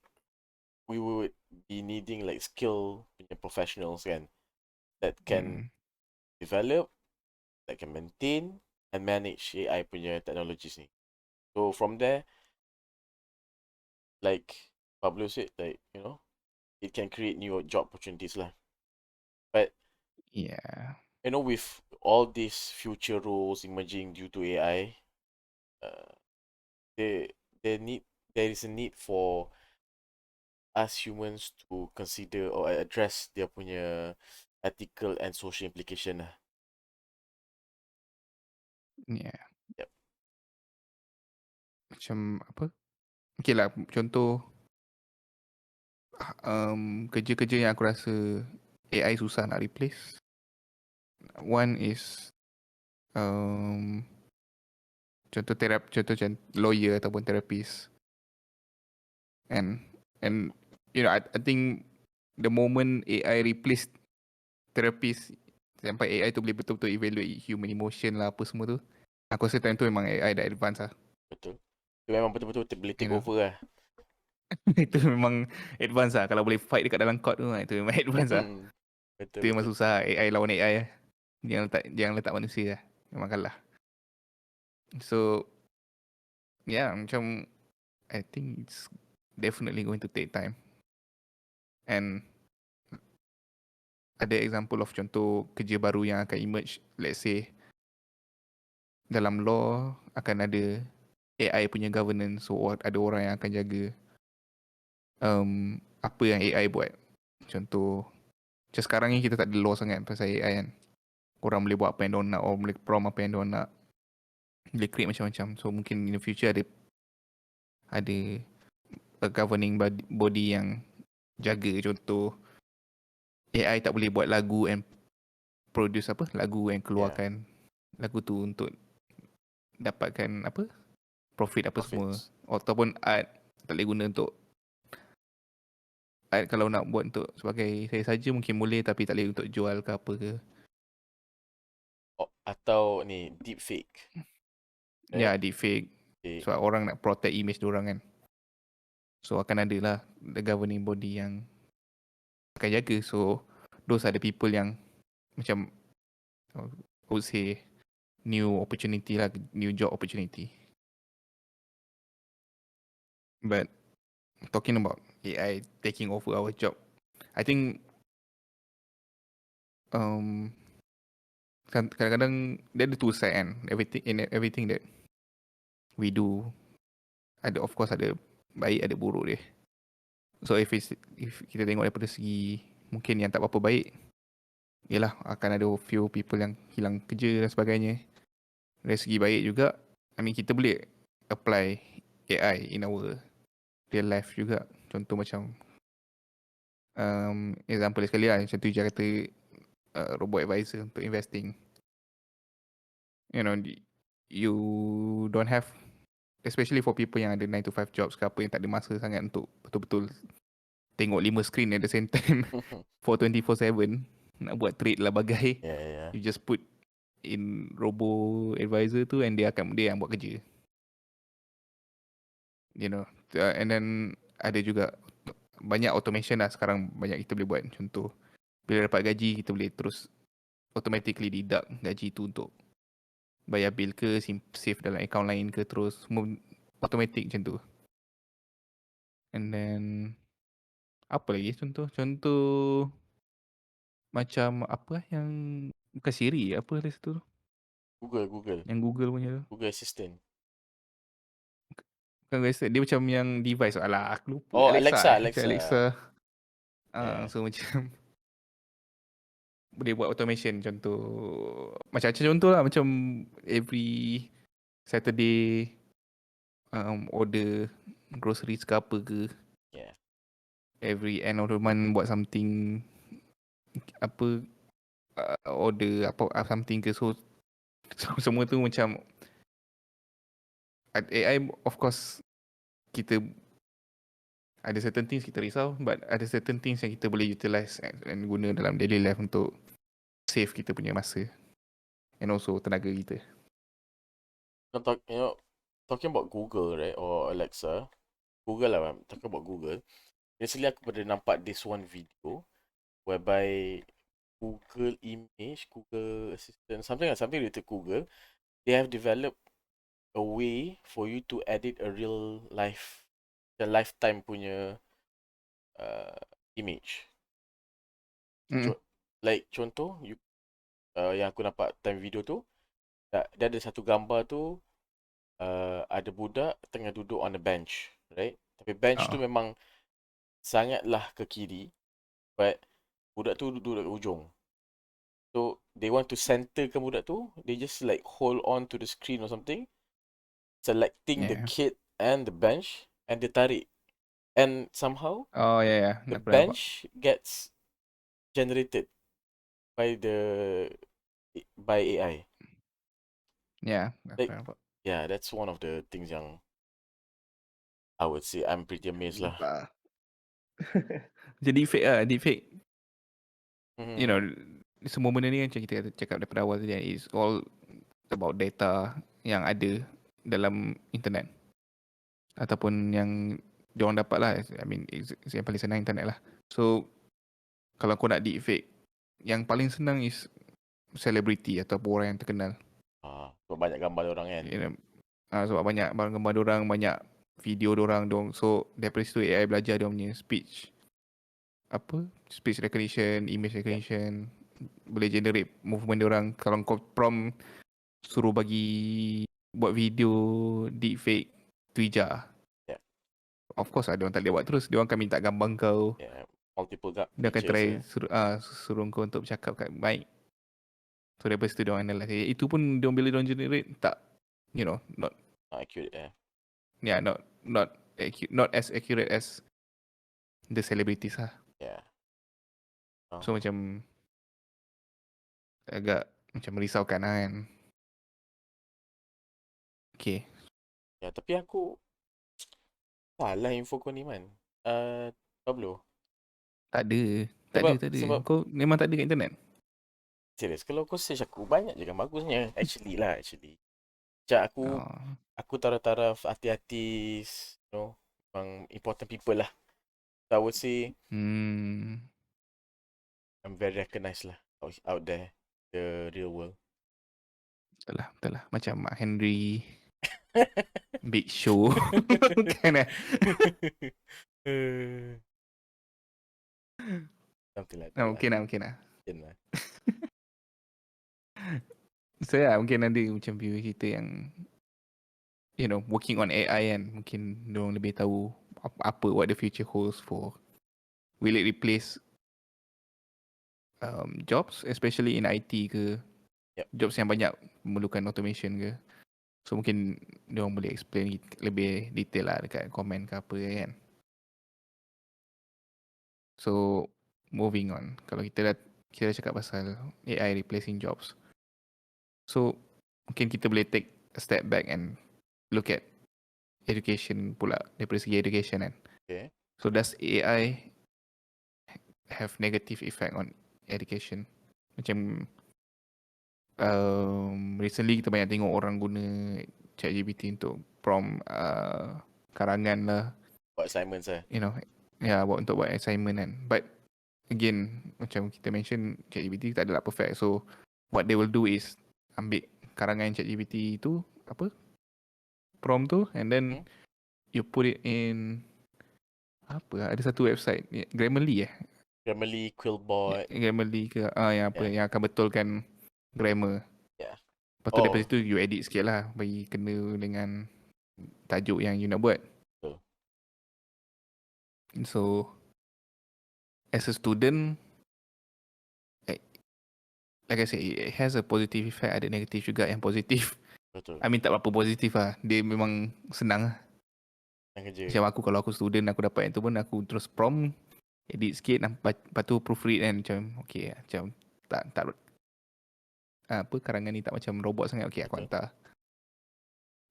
we would be needing like skill punya professionals kan that can develop, that can maintain and manage AI punya technologies ni. So from there, like Pablo said, like it can create new job opportunities lah. But Yeah. with all these future roles emerging due to AI, uh, there there is a need for us humans to consider or address dia punya ethical and social implication lah. Yeah. Yep. Macam apa? Okay lah, contoh kerja-kerja yang aku rasa AI susah nak replace. One is contoh contoh lawyer ataupun therapist. And I think the moment AI replace therapist sampai AI tu boleh betul-betul evaluate human emotion lah apa semua tu, aku rasa time tu memang AI dah advance lah. Betul. Itu memang betul-betul boleh take You know. over lah. Itu memang advance lah. Kalau boleh fight dekat dalam court tu, itu memang advance lah. Betul, Itu memang betul. susah. AI lawan AI lah. Jangan letak manusia lah. Memang kalah. So, macam I think it's definitely going to take time. And ada example of contoh kerja baru yang akan emerge. Let's say, dalam law akan ada AI punya governance. So, ada orang yang akan jaga apa yang AI buat. Contoh, macam sekarang ni kita tak ada law sangat pasal AI kan. Orang boleh buat apa yang diorang nak, orang boleh prompt apa yang diorang nak, boleh create macam-macam. So mungkin in the future ada a governing body yang jaga. Contoh AI tak boleh buat lagu and produce lagu and keluarkan lagu tu untuk dapatkan profit semua. Profits. Ataupun art tak boleh guna untuk art, kalau nak buat untuk sebagai saya saja mungkin boleh, tapi tak boleh untuk jual ke apa ke. Atau ni deepfake. Ya, Right? deepfake. Okay. Sebab orang nak protect image diorang kan. So akan ada lah the governing body yang akan jaga. So those are the people yang macam I would say new opportunity lah, new job opportunity. But talking about AI taking over our job, I think kadang-kadang dia ada two side kan. Everything that we do ada, of course ada baik ada buruk dia. So if kita tengok daripada segi mungkin yang tak berapa baik, yelah akan ada few people yang hilang kerja dan sebagainya. Dari segi baik juga, I mean kita boleh apply AI in our real life juga. Contoh macam example sekali lah, macam tu je kata robot advisor untuk investing. You know, you don't have especially for people yang ada 9 to 5 jobs ke apa yang tak ada masa sangat untuk betul-betul tengok 5 screen at the same time for 24/7 nak buat trade lah bagai. Yeah. You just put in robo advisor tu and dia yang buat kerja. You know, and then ada juga banyak automation lah sekarang, banyak kita boleh buat. Contoh, bila dapat gaji kita boleh terus automatically deduct gaji tu untuk bayar bil ke, save dalam account lain ke, terus semua automatic macam tu. And then apa lagi contoh macam apa yang bukan Siri, apa lagi satu tu? Google. Yang Google punya tu. Google Assistant. Bukan Google Assistant, dia macam yang device. Alah, aku lupa. Oh, Alexa. Alexa. Alexa. Yeah. So macam boleh buat automation, contoh macam contoh lah, macam every Saturday order groceries ke apa ke, Yeah. every end of the month buat something apa, order apa something ke. So semua tu macam AI, of course kita ada certain things kita risau, but ada certain things yang kita boleh utilize and guna dalam daily life untuk save kita punya masa and also tenaga kita. Talking about Google, right, or Alexa, Google lah, I'm talking about Google. Recently aku pernah nampak this one video whereby Google Image, Google Assistant, something related to Google, they have developed a way for you to edit a real life, the lifetime punya image. Like contoh, yang aku nampak time video tu, dia ada satu gambar tu, ada budak tengah duduk on a bench, right? Tapi bench tu memang sangatlah ke kiri, but budak tu duduk dekat ujung. So they want to centerkan budak tu, they just like hold on to the screen or something, selecting the kid and the bench, and dia tarik. And somehow the bench gets generated by AI. Yeah, that's one of the things yang I would say I'm pretty amazed lah. Jadi deepfake. You know, semua benda ni macam kita cakap daripada awal tadi, is all about data yang ada dalam internet ataupun yang diorang dapat lah. I mean, yang paling senang internet lah. So kalau kau nak deepfake, yang paling senang is celebrity ataupun orang yang terkenal. Sebab banyak gambar diorang kan. Sebab banyak gambar diorang, banyak video diorang. So daripada situ AI belajar dia punya speech recognition, image recognition, boleh generate movement diorang. Kalau kau prompt suruh bagi buat video deepfake Twitter, of course lah, diorang tak boleh buat terus. Diorang akan minta gambar kau. Multiple dia akan try suruh kau untuk bercakap kat mic. So daripada situ diorang analyze. Itu pun diorang bila diorang generate tak, not accurate. Yeah, not as accurate as the celebrities lah. Yeah. So macam agak macam merisaukan lah kan. Okay. Ya, tapi aku salah info kau ni man. Pablo. Tak ada. Kau memang tak ada kat internet? Serius, kalau kau search aku banyak je kan bagusnya. Actually. Macam aku taraf artis, memang important people lah. So I would say I'm very recognized lah out there, the real world. Betul lah. Macam Mark Henry, Big Show. Kan lah. Something like that. Mungkin lah. So mungkin ada macam viewer kita yang working on AI kan. Mungkin diorang lebih tahu what the future holds for. Will it replace jobs, especially in IT ke? Jobs yang banyak memerlukan automation ke? So mungkin diorang boleh explain lebih detail lah dekat komen ke apa kan. So moving on, kalau kita dah cakap pasal AI replacing jobs, so mungkin kita boleh take a step back and look at education pula, daripada segi education kan. Okay. So does AI have negative effect on education? Macam recently kita banyak tengok orang guna ChatGPT untuk prompt karangan lah, Buat assignments lah. you know, untuk buat assignment kan. But again, macam kita mention, ChatGPT tak adalah perfect. So what they will do is ambil karangan ChatGPT tu, prompt tu, and then you put it in ada satu website, Grammarly Grammarly, Quillbot. Grammarly ke yang yang akan betulkan grammar. Yeah. Lepas tu daripada situ you edit sikit lah, bagi kena dengan tajuk yang you nak buat. Betul. So as a student, like I said, it has a positive effect, ada negatif juga yang positif. Betul. I mean tak berapa positif lah, dia memang senang lah. Kerja. Macam aku, kalau aku student, aku dapat yang tu pun aku terus prompt, edit sikit, lepas tu proofread kan, macam okay, macam tak karangan ni tak macam robot sangat, okay aku hantar.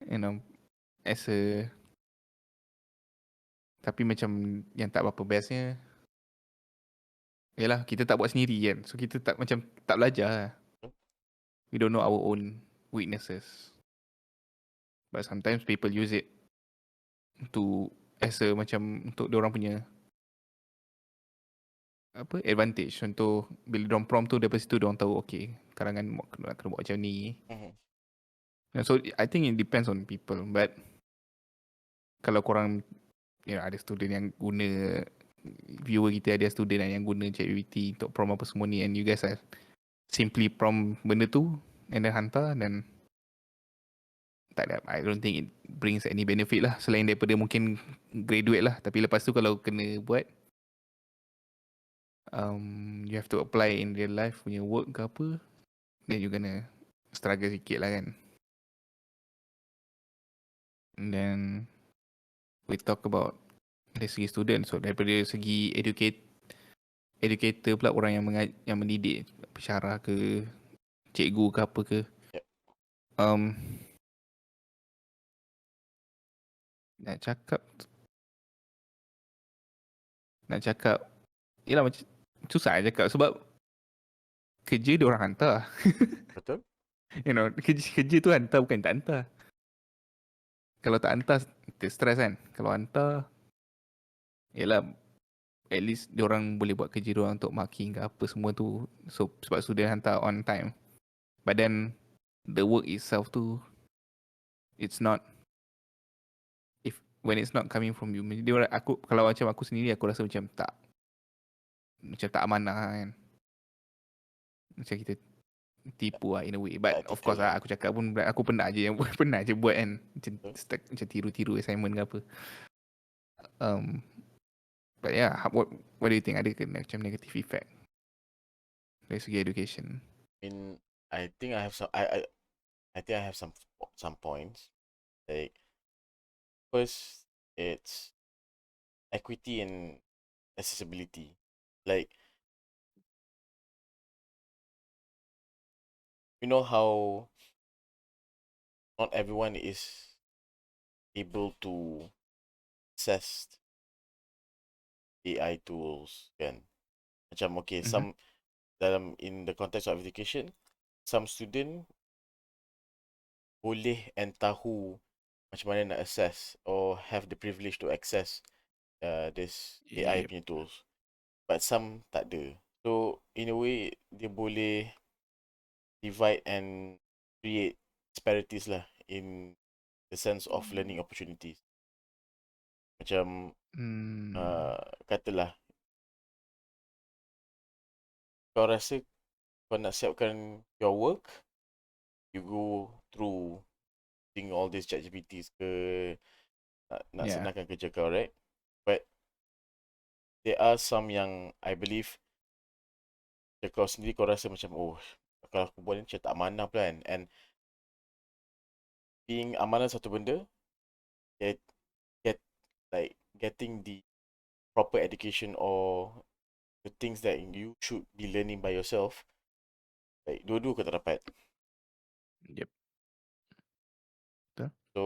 You know, tapi macam yang tak berapa bestnya, yalah, kita tak buat sendiri kan, so kita tak belajar lah. We don't know our own weaknesses, but sometimes people use it to as a macam untuk diorang punya advantage. Contoh bila diorang prompt tu, daripada situ diorang tahu okay, karangan kena buat macam ni. So I think it depends on people. But kalau korang ada student yang guna, viewer kita ada student yang guna ChatGPT untuk prompt apa semua ni, and you guys are simply prompt benda tu and then hantar, dan tak ada, I don't think it brings any benefit lah, selain daripada mungkin graduate lah. Tapi lepas tu kalau kena buat, you have to apply in real life punya work ke apa, then you gonna struggle sikit lah kan. And then we talk about dari segi student. So daripada segi educator pula, orang yang mendidik, pensyarah ke, cikgu ke apa ke, nak cakap yelah, macam susah nak cakap, sebab kerja dia orang hantar. Betul. You know, kerja tu hantar, bukan tak hantar. Kalau tak hantar, stres kan. Kalau hantar, yelah, at least diorang boleh buat kerja diorang untuk marking ke apa semua tu. So sebab student hantar on time. But then the work itself tu, it's not, when it's not coming from you, kalau macam aku sendiri, aku rasa macam tak amanah kan. Macam kita tipu lah in a way. But of course lah, aku cakap pun aku pernah je buat kan, macam tiru-tiru assignment ke apa. But yeah, what do you think, ada ke macam negative effect dari segi education? I think I have some points. Like, first, it's equity and accessibility. Like, you know how not everyone is able to access AI tools kan. Macam okay, some in the context of education, some student boleh and tahu macam mana nak access or have the privilege to access this AI punya tools, but some tak ada. So in a way, dia boleh divide and create disparities lah in the sense of learning opportunities. Macam katalah kau rasa kau nak siapkan your work, you go through seeing all these ChatGPTs ke, nak senangkan kerja kau, right? But there are some yang I believe kau sendiri kau rasa macam, oh, kalau aku buat ni macam tak amanah pula kan. And being amanah satu benda, getting the proper education or the things that you should be learning by yourself, like dua-dua kau tak dapat. Yep. Betul. So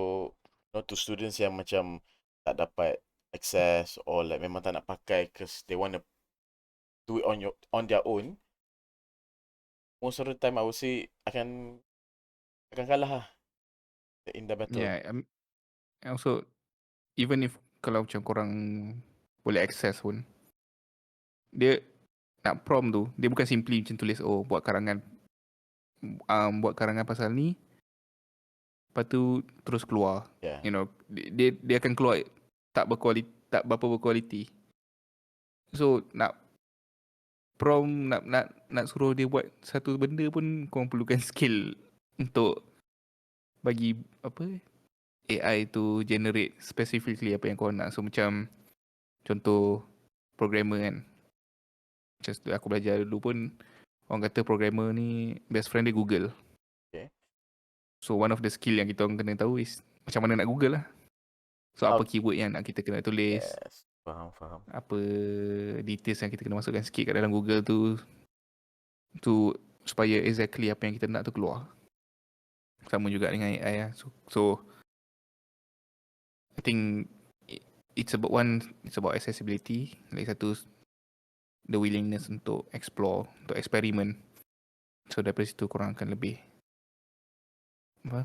to students yang macam tak dapat access or like memang tak nak pakai because they want to do it on their own, most of the time I would say akan kalah lah in the battle. Yeah, and also even if kalau macam korang boleh access pun, dia nak prompt tu, dia bukan simply macam tulis buat karangan pasal ni, lepas tu terus keluar. Yeah. You know, dia akan keluar tak berapa berkualiti. So nak prompt, nak suruh dia buat satu benda pun korang perlukan skill untuk bagi AI tu generate specifically apa yang korang nak. So macam contoh programmer kan, macam aku belajar dulu pun orang kata programmer ni best friend dia Google. Okay. So one of the skill yang kita orang kena tahu is macam mana nak Google lah. So apa keyword yang nak kita kena tulis, Yes. Faham. apa details yang kita kena masukkan sikit kat dalam Google tu supaya exactly apa yang kita nak tu keluar. Sama juga dengan AI lah. So I think it's about accessibility. Lagi satu, the willingness untuk explore, untuk eksperimen. So daripada situ korang akan lebih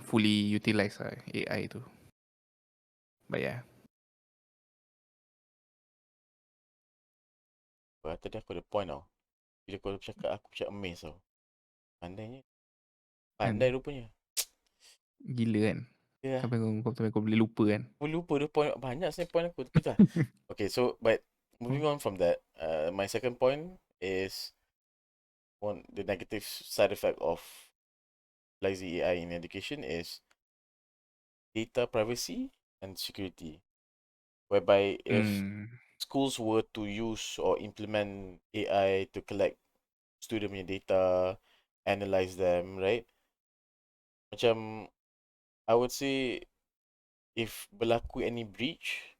fully utilize lah AI tu. But yeah. Tadi aku ada point tau. Bila kau cakap, aku macam amazed tau. Pandai rupanya. Gila kan? Yeah. Sampai kau boleh lupa kan? Aku lupa dia point banyak sebenarnya point aku. Tapi tak. Okay, so but moving on from that, my second point is the negative side effect of lazy AI in education is data privacy and security. Whereby if schools were to use or implement AI to collect student punya data, analyze them, right? Macam I would say if berlaku any breach,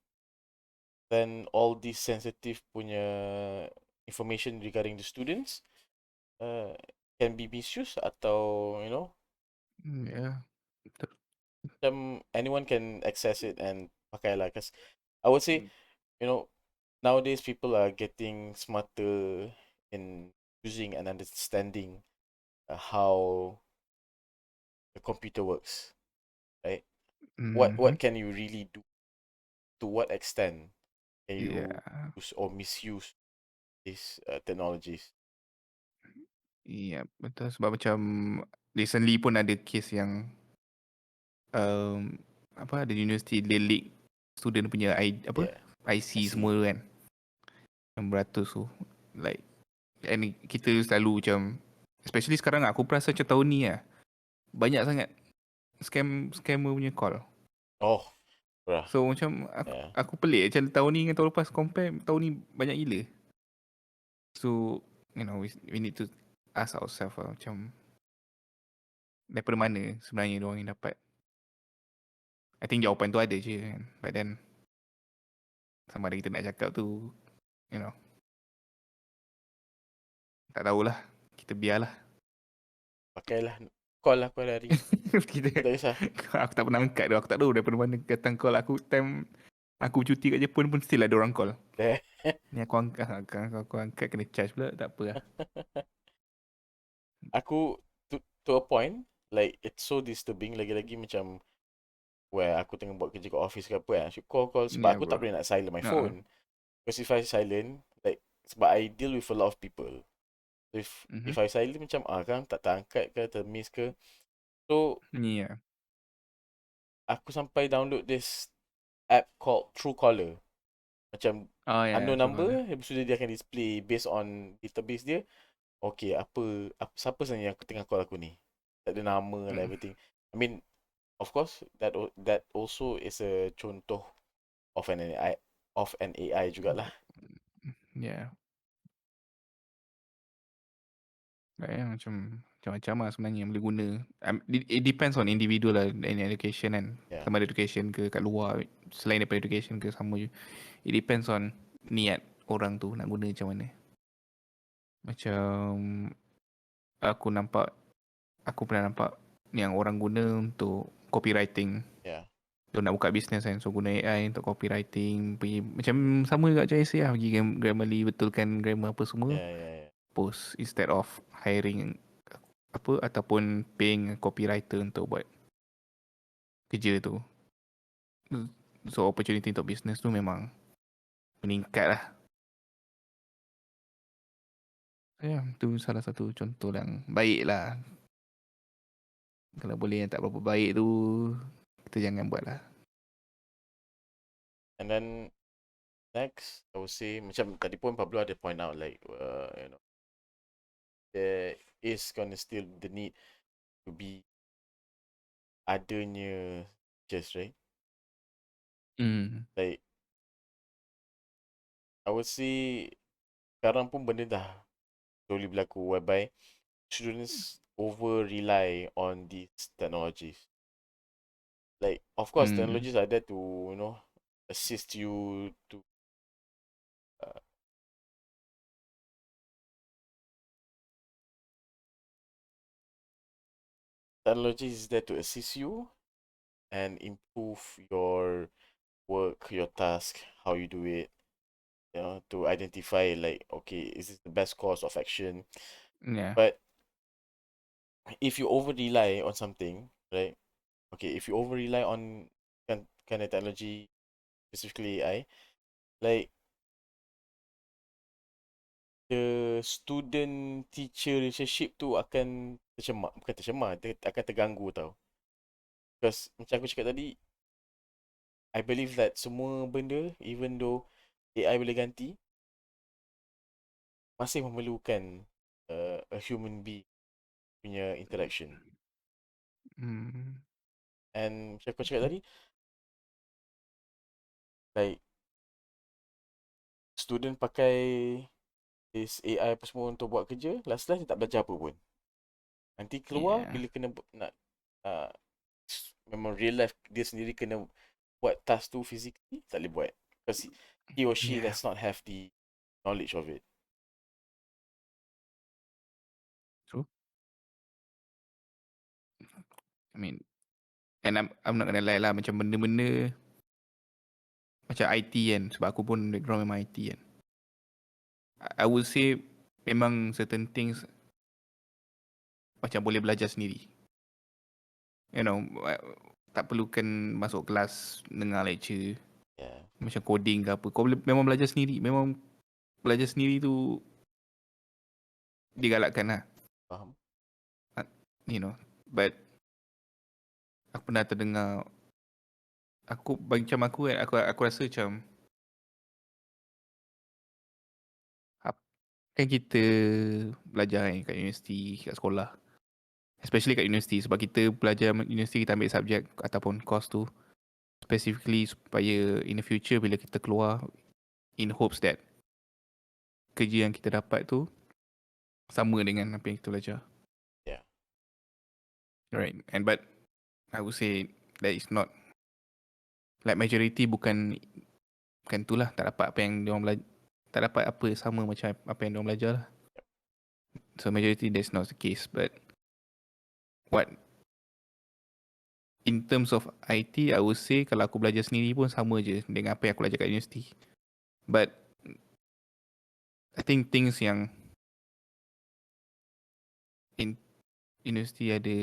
then all these sensitive punya information regarding the students can be misused atau Yeah. macam anyone can access it and pakai lah. Because I would say nowadays people are getting smarter in using and understanding how the computer works, right? What can you really do? To what extent can you use or misuse these technologies? Ya, betul. Sebab macam recently pun ada case yang ada universiti dia leak student punya IC semua kan. Yang beratus tu. Like, and kita selalu macam, especially sekarang aku perasan macam tahun ni lah, banyak sangat scammer punya call. Oh, bruh. So macam aku pelik macam tahun ni dengan tahun lepas compare, tahun ni banyak gila. So we need to ask ourselves lah, macam daripada mana sebenarnya diorang yang dapat. I think jawapan tu ada je kan. But then sama ada kita nak cakap tu, tak tahulah. Kita biarlah. Pakailah call aku hari. Kita, tak kisah. Aku tak pernah angkat tu. Aku tak tahu daripada mana datang call aku. Time aku cuti kat Jepun pun still ada orang call. Ni aku angkat kena charge pula. Tak apa lah. Aku to a point, like it's so disturbing lagi-lagi macam where aku tengah buat kerja kat office ke apa kan. Call sebab aku tak boleh nak silent my phone. Because if I silent, like sebab I deal with a lot of people. If I silent macam kan tak terangkat ke, termiss ke. So aku sampai download this app called Truecaller. Macam unknown number, habis tu dia akan display based on database dia. Okay, siapa sebenarnya yang tengah call aku ni? Tak ada nama and everything. I mean, of course, that also is a contoh of an AI jugalah. Yeah. Macam-macam lah sebenarnya yang boleh guna. It depends on individual lah in education kan. Sama ada education ke kat luar, selain daripada education ke, sama je. It depends on niat orang tu nak guna macam mana. Macam aku pernah nampak yang orang guna untuk copywriting. nak buka bisnes kan, so guna AI untuk copywriting, pergi macam sama juga macam essay lah, pergi Grammarly, betulkan grammar apa semua, Ya. post instead of hiring apa ataupun paying copywriter untuk buat kerja tu. So opportunity untuk bisnes tu memang meningkat lah. So, ya, tu salah satu contoh yang baik lah. Kalau boleh yang tak berapa baik tu, kita jangan buat lah. And then next, I would say macam tadi pun Pablo ada point out like there is gonna still the need to be adanya just right. Like I would say sekarang pun benda dah slowly berlaku whereby students over rely on these technologies. Like of course technologies are there to assist you to uh, technology is there to assist you and improve your work, your task, how you do it, to identify like, okay, is this the best course of action? Yeah. But if you over rely on something, right? Okay, if you over rely on kind of technology, specifically AI, like the student teacher relationship tu akan bukan tercemar, akan terganggu tau. Because macam aku cakap tadi, I believe that semua benda, even though AI boleh ganti, masih memerlukan a human being punya interaction. And macam aku cakap tadi, like student pakai this AI apa semua untuk buat kerja, last-last dia tak belajar apa pun. Nanti keluar bila kena nak uh, memang real life dia sendiri kena buat task tu physically, tak boleh buat. Because he or she does not have the knowledge of it. True. I mean, and I'm not gonna lie lah, macam benda-benda macam IT kan, sebab aku pun background memang IT kan. I would say memang certain things macam boleh belajar sendiri. You know, tak perlukan masuk kelas dengar lecture. Yeah. Macam coding ke apa. Kau boleh memang belajar sendiri. Memang belajar sendiri tu digalakkan lah. Faham? You know, but aku pernah terdengar, aku macam aku kan, aku rasa macam kan kita belajar kan kat universiti, kat sekolah. Especially kat universiti, sebab kita belajar universiti, kita ambil subjek ataupun course tu specifically supaya in the future bila kita keluar, in hopes that kerja yang kita dapat tu sama dengan apa yang kita belajar. Yeah. Right. And but I would say that is not, like majority bukan tu lah, tak dapat apa yang diorang belajar, tak dapat apa sama macam apa yang diorang belajar lah. So majority that's not the case. But what in terms of IT, I would say kalau aku belajar sendiri pun sama je dengan apa yang aku belajar kat universiti. But I think things yang in universiti ada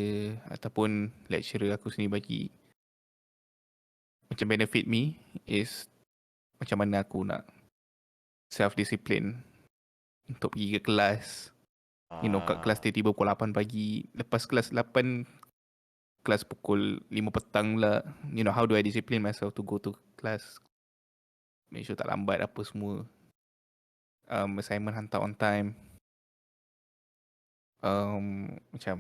ataupun lecturer aku sendiri bagi macam benefit me is macam mana aku nak self-discipline untuk pergi ke kelas. You know, kat kelas tiba-tiba pukul 8 pagi. Lepas kelas 8, kelas pukul 5 petang pula. You know, how do I discipline myself to go to class? Make sure tak lambat apa semua. Assignment hantar on time. Macam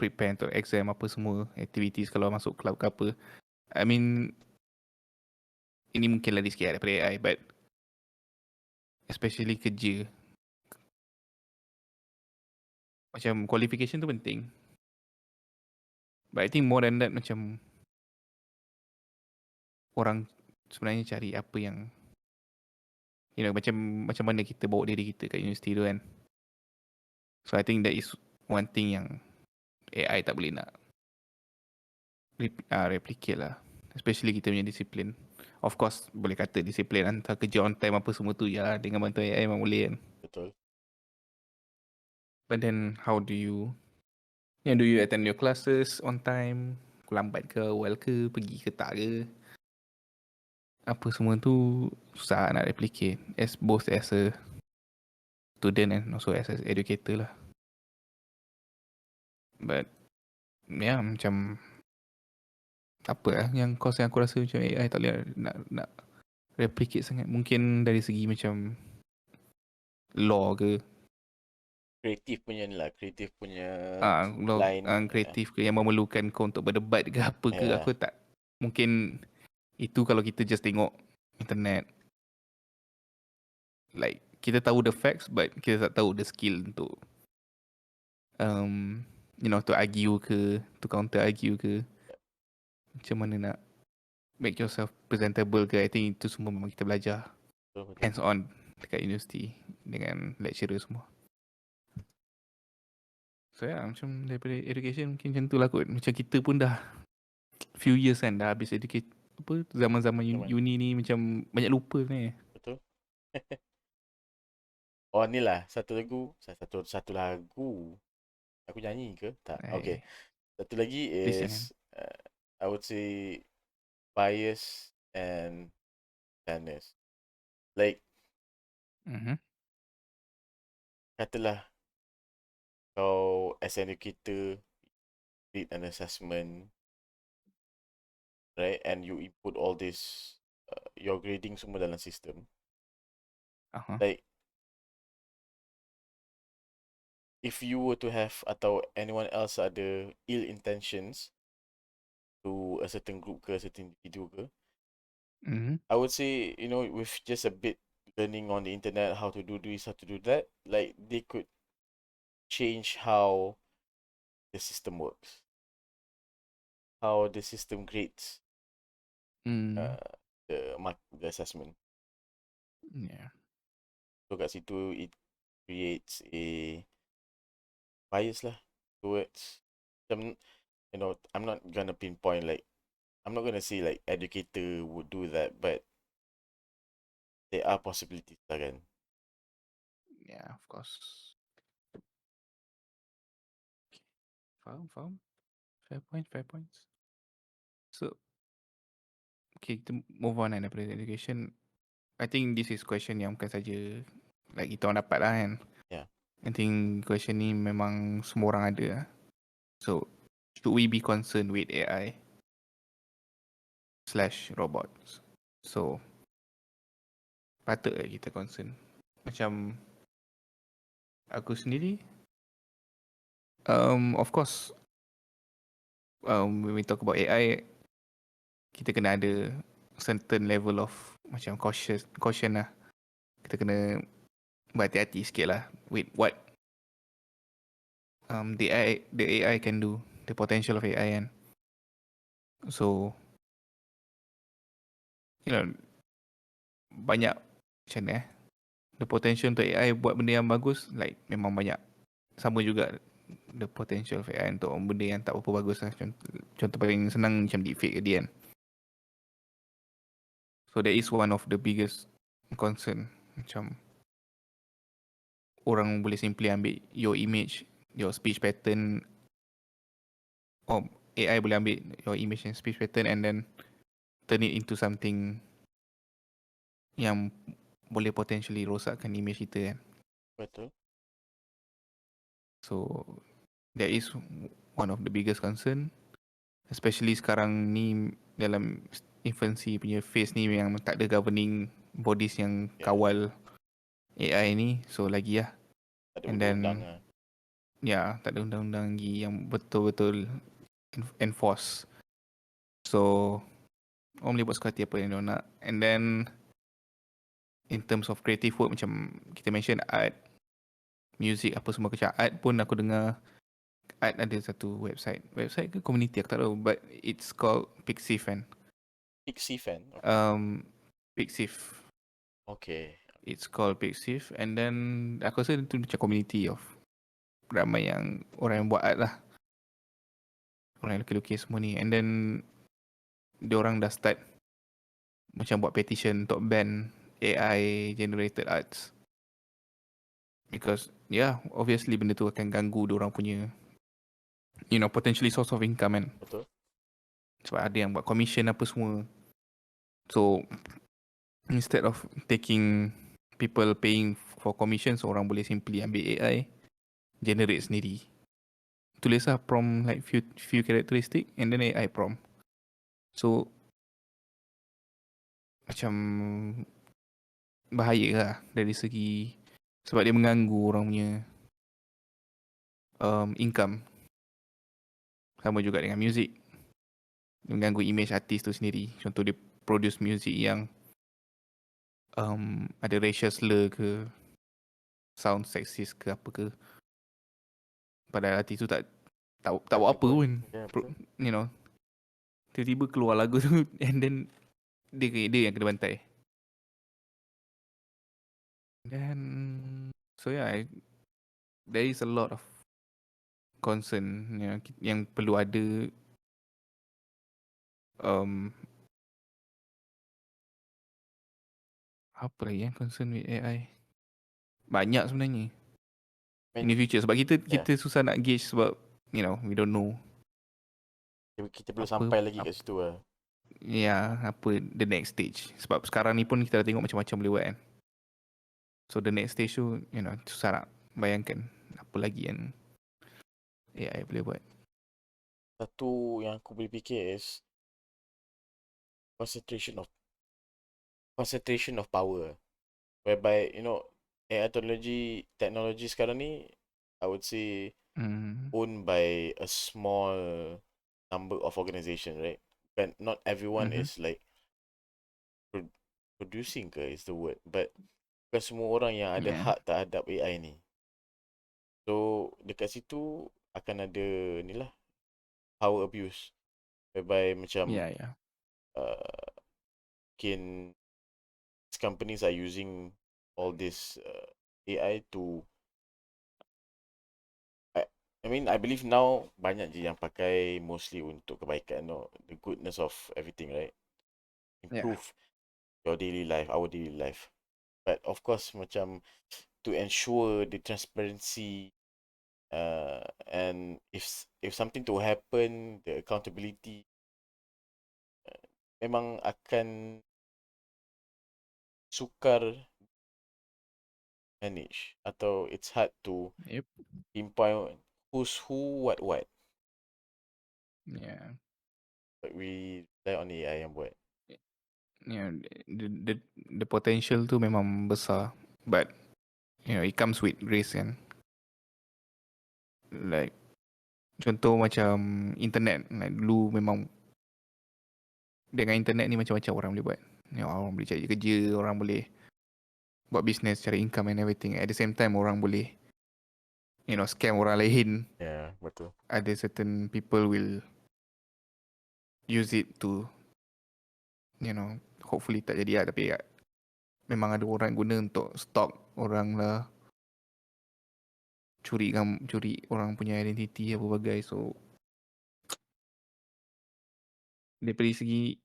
prepare untuk exam apa semua. Activities kalau masuk club ke apa. I mean, ini mungkin lari sikit daripada AI, but especially kerja, macam qualification tu penting. But I think more than that, macam orang sebenarnya cari apa yang, you know, macam mana kita bawa diri kita kat universiti tu kan. So I think that is one thing yang AI tak boleh nak. replicate lah. Especially kita punya disiplin. Of course, boleh kata disiplin hantar kerja on time apa semua tu ya dengan bantuan AI memang boleh kan. Betul. But then how do you attend your classes on time? Lambat ke, awal ke, pergi ke tak ke? Apa semua tu susah nak replicate both as a student and also as an educator lah. But macam apa lah yang course yang aku rasa macam AI tak boleh nak replicate sangat. Mungkin dari segi macam law ke, Kreatif punya ni lah, kreatif punya law, line. kreatif ke yang memerlukan kau untuk berdebat ke apa ke, Yeah. aku tak. Mungkin itu kalau kita just tengok internet, like kita tahu the facts but kita tak tahu the skill untuk to argue ke, to counter argue ke, macam mana nak make yourself presentable ke. I think itu semua memang kita belajar Betul. hands on dekat universiti dengan lecturer semua. So macam daripada education mungkin macam tu lah kot. Macam kita pun dah few years kan dah habis zaman-zaman uni ni macam banyak lupa ni. Betul. Oh ni lah satu lagu. Aku nyanyi ke? Tak. Okay. Satu lagi is I would say bias and fairness. Like katalah kau as an educator did an assessment, right? And you input all this your grading semua dalam sistem. Like if you were to have atau anyone else ada ill intentions to a certain group ke, a certain individual ke, I would say, with just a bit learning on the internet how to do this, how to do that, like they could change how the system works, how the system grades the assessment. Yeah. So kat situ it creates a bias lah towards them. I'm not gonna pinpoint, like I'm not gonna say like educator would do that, but there are possibilities lah kan. Yeah, of course. Faham. Fair points. So, okay, kita move on daripada education. I think this is question yang bukan saja like kita orang dapat lah kan. Yeah. I think question ni memang semua orang ada lah. So, should we be concerned with AI/robots? So, patut kita concern. Macam aku sendiri, of course, when we talk about AI, kita kena ada certain level of macam caution lah. Kita kena berhati-hati sikit lah with what the AI can do, the potential of AI kan. So, banyak macam ni the potential untuk AI buat benda yang bagus, like memang banyak. Sama juga the potential of AI untuk benda yang tak berapa bagus lah. Contoh paling senang macam deepfake tadi kan. So that is one of the biggest concern. Macam orang boleh simply ambil your image, your speech pattern, or AI boleh ambil your image and speech pattern and then turn it into something yang boleh potentially rosakkan image kita kan. Betul. So that is one of the biggest concern. Especially sekarang ni dalam infancy punya phase ni yang tak ada governing bodies yang kawal AI ni. So lagi lah. Tak ada undang-undang lah. Ya, tak ada undang-undang lagi yang betul-betul enforce. So orang boleh buat suka hati apa yang dia nak. And then in terms of creative work, macam kita mention art, music, apa semua macam art pun aku dengar art ada satu website ke community aku tak tahu, but it's called Pixiv kan. Pixiv kan? Pixiv. Okay. It's called Pixiv, and then aku rasa itu macam community of ramai yang orang yang buat art lah. orang yang lukis-lukis semua ni, and then diorang dah start macam buat petition untuk ban AI generated arts, because obviously benda tu akan ganggu diorang punya potentially source of income kan, Betul. sebab ada yang buat commission apa semua. So instead of taking people paying for commissions, orang boleh simply ambil AI generate sendiri, tulis lah prompt like few characteristic and then AI prompt. So macam bahaya lah dari segi, sebab dia mengganggu orang punya income. Sama juga dengan music, dia mengganggu image artis tu sendiri. Contoh dia produce music yang ada racial slur ke, sound sexist ke apa ke, padahal artis tu tak buat apa pun. Ya, betul. You know, tiba-tiba keluar lagu tu and then dia yang kena bantai. Dan so there is a lot of concern yang perlu ada apa lagi yang concern with AI. Banyak sebenarnya in the future, sebab kita susah nak gauge, sebab we don't know Kita belum apa sampai lagi kat situ lah. apa the next stage. Sebab sekarang ni pun kita dah tengok macam-macam boleh buat kan. So the next stage tu susah nak bayangkan apa lagi yang AI boleh buat. Satu yang aku boleh fikir is concentration of power, whereby AI technology sekarang ni, I would say owned by a small number of organization, right? But not everyone is like producing is the word, but bukan semua orang yang ada hak terhadap AI ni. So dekat situ akan ada ni lah, power abuse, whereby macam mungkin companies are using all this AI to I believe now banyak je yang pakai mostly untuk kebaikan, the goodness of everything, right? Improve your daily life, our daily life. But of course macam to ensure the transparency, and if something to happen, the accountability memang akan sukar manage, atau it's hard to pinpoint who's who, what. But we rely on AI yang buat. The potential tu memang besar, but it comes with risk kan. Like contoh macam internet, like dulu memang dengan internet ni macam-macam orang boleh buat. Orang boleh cari kerja, orang boleh buat business, cari income and everything. At the same time orang boleh scam orang lain. Ya, betul. Ada certain people will use it to hopefully tak jadi lah, tapi memang ada orang guna untuk stalk orang lah, curi orang punya identiti apa bagai. So daripada segi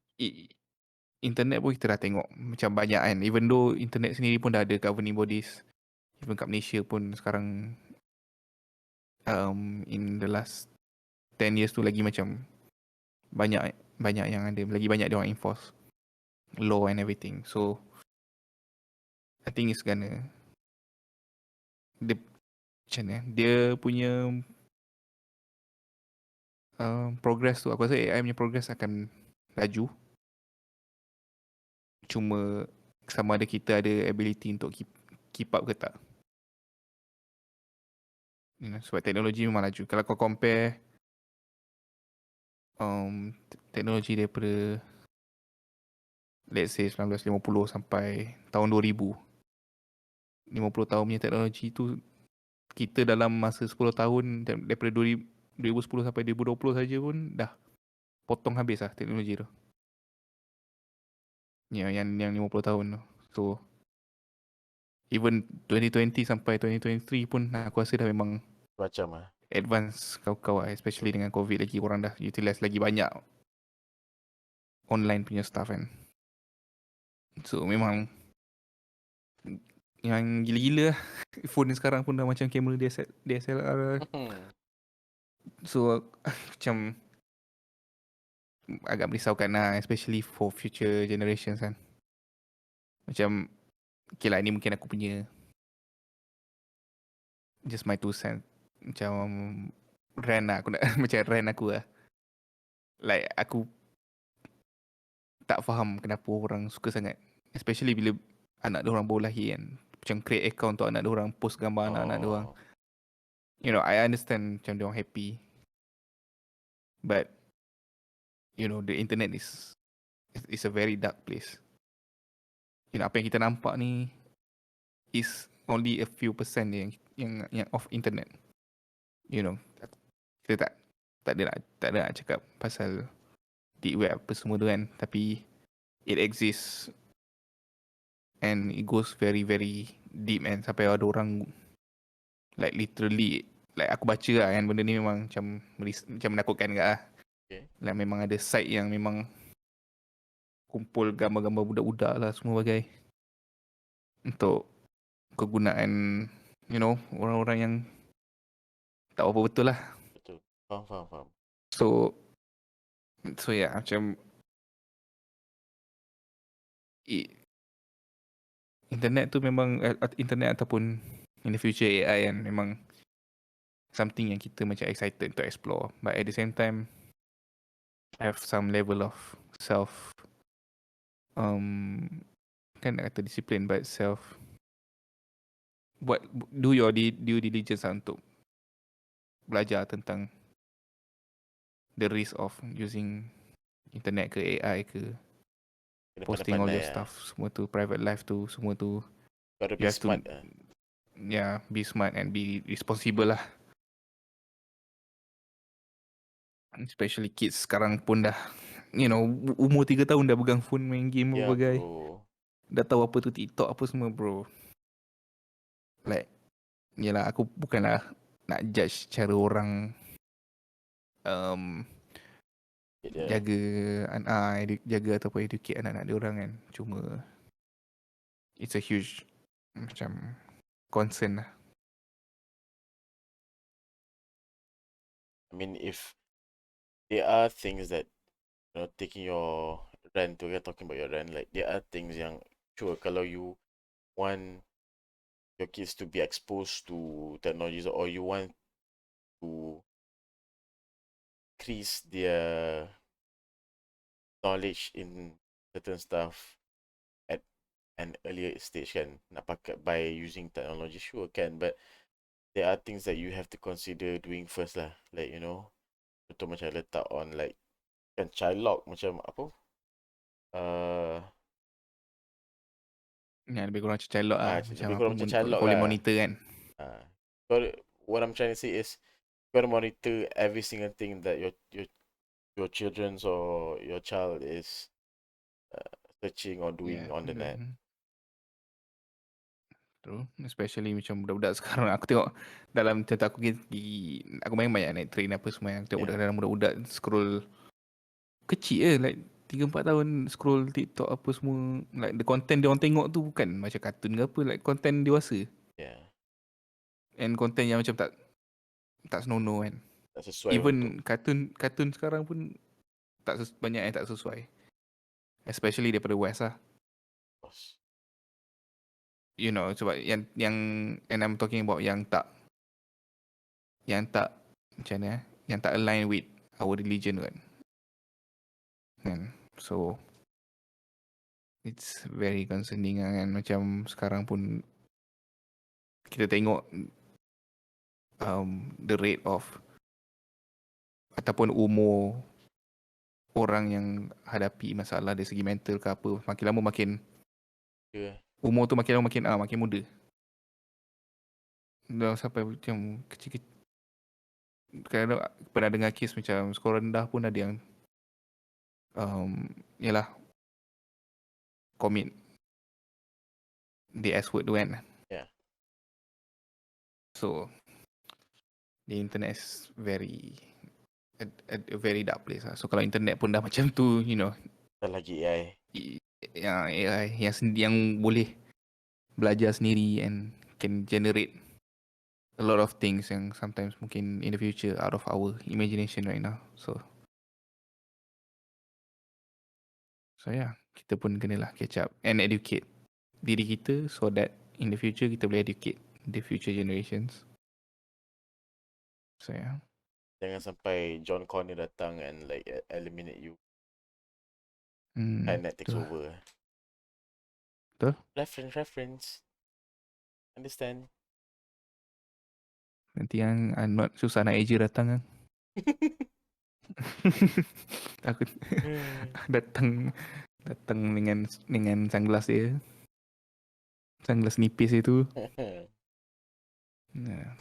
internet pun kita dah tengok macam banyak kan, even though internet sendiri pun dah ada governing bodies. Even kat Malaysia pun sekarang in the last 10 years tu lagi macam banyak yang ada, lagi banyak dia orang enforce law and everything. So I think it's gonna dia punya progress tu, aku rasa AI punya progress akan laju. Cuma sama ada kita ada ability untuk keep up ke tak. Sebab teknologi memang laju. Kalau kau compare teknologi daripada let's say 1950 sampai tahun 2000, 50 tahun punya teknologi tu, kita dalam masa 10 tahun daripada 2010 sampai 2020 saja pun dah potong habis lah teknologi tu. Yang 50 tahun tu. So even 2020 sampai 2023 pun aku rasa dah memang Macam advance kau-kau lah, especially dengan COVID lagi, orang dah utilize lagi banyak online punya stuff kan. So memang yang gila-gila lah. Phone ni sekarang pun dah macam kamera DSLR lah. So macam agak merisaukan lah, especially for future generations kan. Macam okay lah, ni mungkin aku punya just my 2 cents. Macam rant lah aku nak macam rant aku lah. Like aku tak faham kenapa orang suka sangat, especially bila anak diorang baru lahir kan. Macam create account untuk anak diorang, post gambar anak-anak diorang. You know, I understand macam diorang happy, but you know, the internet is a very dark place. You know, apa yang kita nampak ni is only a few percent yang of internet. You know, kita tak ada nak cakap pasal deep web apa semua tu kan, tapi it exists and it goes very very deep and sampai ada orang like literally, like aku baca lah kan, benda ni memang macam menakutkan juga lah. Okay. Like memang ada site yang memang kumpul gambar-gambar budak-budak lah semua bagai untuk kegunaan, you know, orang-orang yang tak apa betul lah. Betul. Faham. So yeah, macam internet tu memang internet ataupun in the future AI kan, memang something yang kita macam excited to explore, but at the same time have some level of self kan nak kata disiplin, but self do your due diligence lah untuk belajar tentang the risk of using internet ke AI ke, Kena posting all your pandai-pandai stuff, semua tu, private life tu, semua tu. Gotta You be have to, smart yeah, be smart and be responsible lah. Especially kids sekarang pun dah, you know, umur 3 tahun dah pegang phone main game Ya berbagai. bro. Dah tahu apa tu TikTok apa semua bro. Like, yelah, aku bukanlah nak judge cara orang Yeah. jaga ataupun educate anak-anak dia orang kan. Cuma it's a huge macam concern lah. I mean, if there are things that, you know, taking your rent to, we're talking about your rent, like there are things yang sure kalau you want your kids to be exposed to technologies, or you want to increase their knowledge in certain stuff at an earlier stage kan, nak pakai by using technology, sure can, but there are things that you have to consider doing first lah, like, you know, betul macam letak on like kan child lock, macam apa Ya, lebih kurang macam child lock lah. Macam lebih kurang macam child lock boleh lah. monitor kan. What I'm trying to say is you gotta monitor every single thing that your children's or your child is searching or doing on the net. True. Especially macam budak-budak sekarang. Aku tengok dalam cerita aku aku main banyak naik train apa semua yang tengok dalam budak-budak scroll kecil like 3-4 tahun scroll TikTok apa semua. Like the content dia orang tengok tu bukan macam kartun ke apa, like content dewasa. Yeah. And content yang macam tak senonoh kan. Tak sesuai Even untuk kartun sekarang pun banyak yang tak sesuai. Especially daripada West lah. You know, sebab yang and I'm talking about yang tak macam mana yang tak align with our religion kan. So it's very concerning kan. Macam sekarang pun kita tengok the rate of ataupun umur orang yang hadapi masalah dari segi mental ke apa, makin lama makin umur tu makin lama makin muda. Dah sampai macam kecil-kecil. Kadang pernah dengar kes macam skor rendah pun ada yang yalah commit the S word tu kan. Yeah. So the internet is very a very dark place lah. So kalau internet pun dah macam tu, you know, Tak lagi AI. yang AI yang boleh belajar sendiri and can generate a lot of things yang sometimes mungkin in the future out of our imagination right now. So yeah, kita pun kenalah catch up and educate diri kita so that in the future kita boleh educate the future generations. So yeah. Jangan sampai John Connor datang and like eliminate you. Hmm, And that takes betul. over. Betul. Reference. Understand? Nanti yang not susah nak eja datang kan. Takut datang dengan sunglass dia. Sunglass nipis itu. Nah,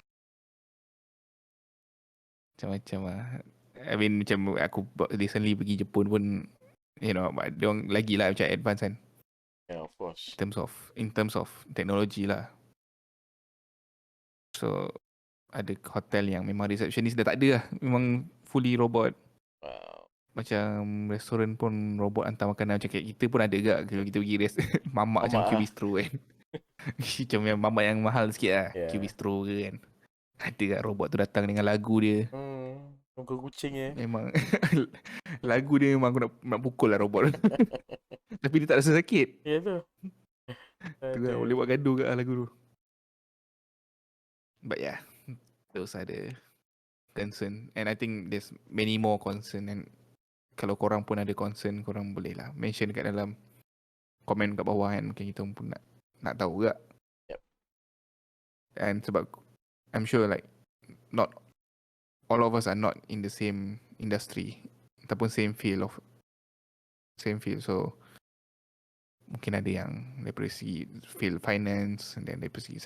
macam-macam lah. I mean macam aku recently pergi Jepun pun, you know, dia orang lagi lah macam advance kan. Yeah, of course. In terms of technology lah. So ada hotel yang memang receptionist dah tak ada lah. Memang fully robot. Wow. Macam restoran pun robot hantar makanan. Macam kayak kita pun ada gak kalau kita pergi mamak macam Mamak Q-Bistro kan. Macam yang mamak yang mahal sikit lah. Yeah. Q-Bistro ke kan. Ada gak robot tu datang dengan lagu dia. Muka kucing ya. Memang lagu dia memang aku nak pukul lah robot. Tapi dia tak rasa sakit. Ya tu. Tu kan boleh buat gaduh kat lagu tu. But yeah, those are the concern. And I think there's many more concern. And kalau korang pun ada concern, korang boleh lah mention kat dalam komen kat bawah kan. Mungkin kita pun nak tahu juga. Yep. And sebab I'm sure like not all of us are not in the same industry ataupun same field. So mungkin ada yang daripada segi field finance and then daripada segi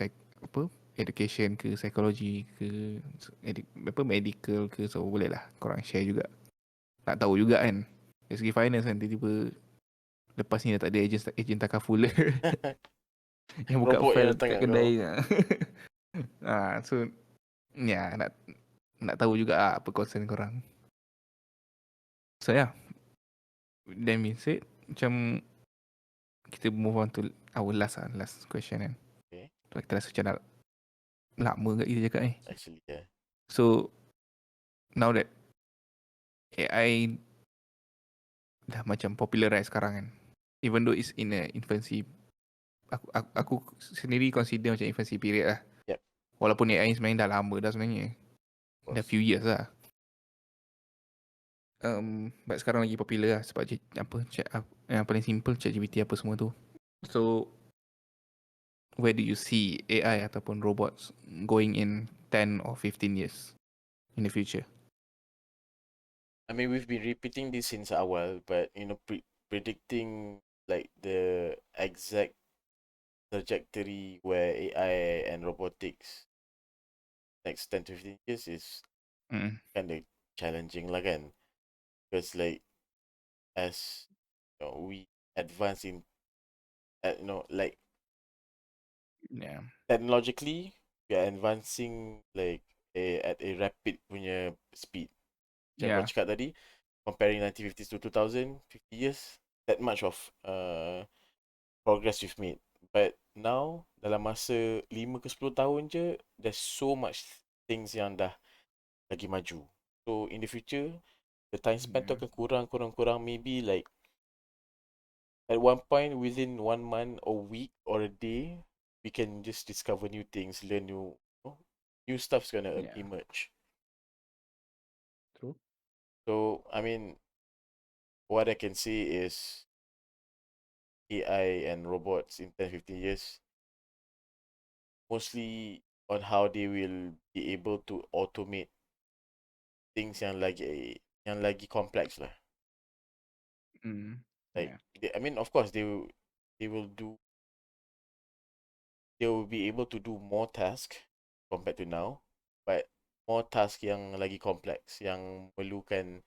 education ke psikologi ke medical ke, so boleh lah korang share juga. Tak tahu juga kan dari segi finance kan tiba-tiba lepas ni dah tak ada ejen takaful yang buka Robot yang file datang kat kat kedai kau. so ya nak tahu juga apa concern korang. So yeah, that being said, macam kita move on to our last question kan. Okay. So, kita rasa macam nak lama kat kita cakap ni. Actually, yeah. So now that AI dah macam popularize sekarang kan, even though it's in a infancy, aku sendiri consider macam infancy period lah. Yep. Walaupun AI sebenarnya dah lama dah sebenarnya. Dah few years lah. But sekarang lagi popular lah sebab yang paling simple ChatGPT apa semua tu. So where do you see AI ataupun robots going in 10 or 15 years in the future? I mean, we've been repeating this since awal, but you know, predicting like the exact trajectory where AI and robotics next 10 to 15 years is kind of challenging lah kan. Because like as you know, we advance in like technologically we are advancing like at a rapid punya speed. Macam kau cakap tadi, comparing 1950s to 2000, 50 years, that much of progress we've made. But now, dalam masa 5 ke 10 tahun je, there's so much things yang dah lagi maju. So, in the future, the time spent tu akan kurang. Maybe like, at one point, within 1 month or week or a day, we can just discover new things, learn new stuff's gonna emerge. True. So, I mean, what I can say is AI and robots in 10, 15 years, mostly on how they will be able to automate things yang lagi complex lah. Like, I mean, of course, they will be able to do more tasks compared to now, but more tasks yang lagi complex, yang memerlukan,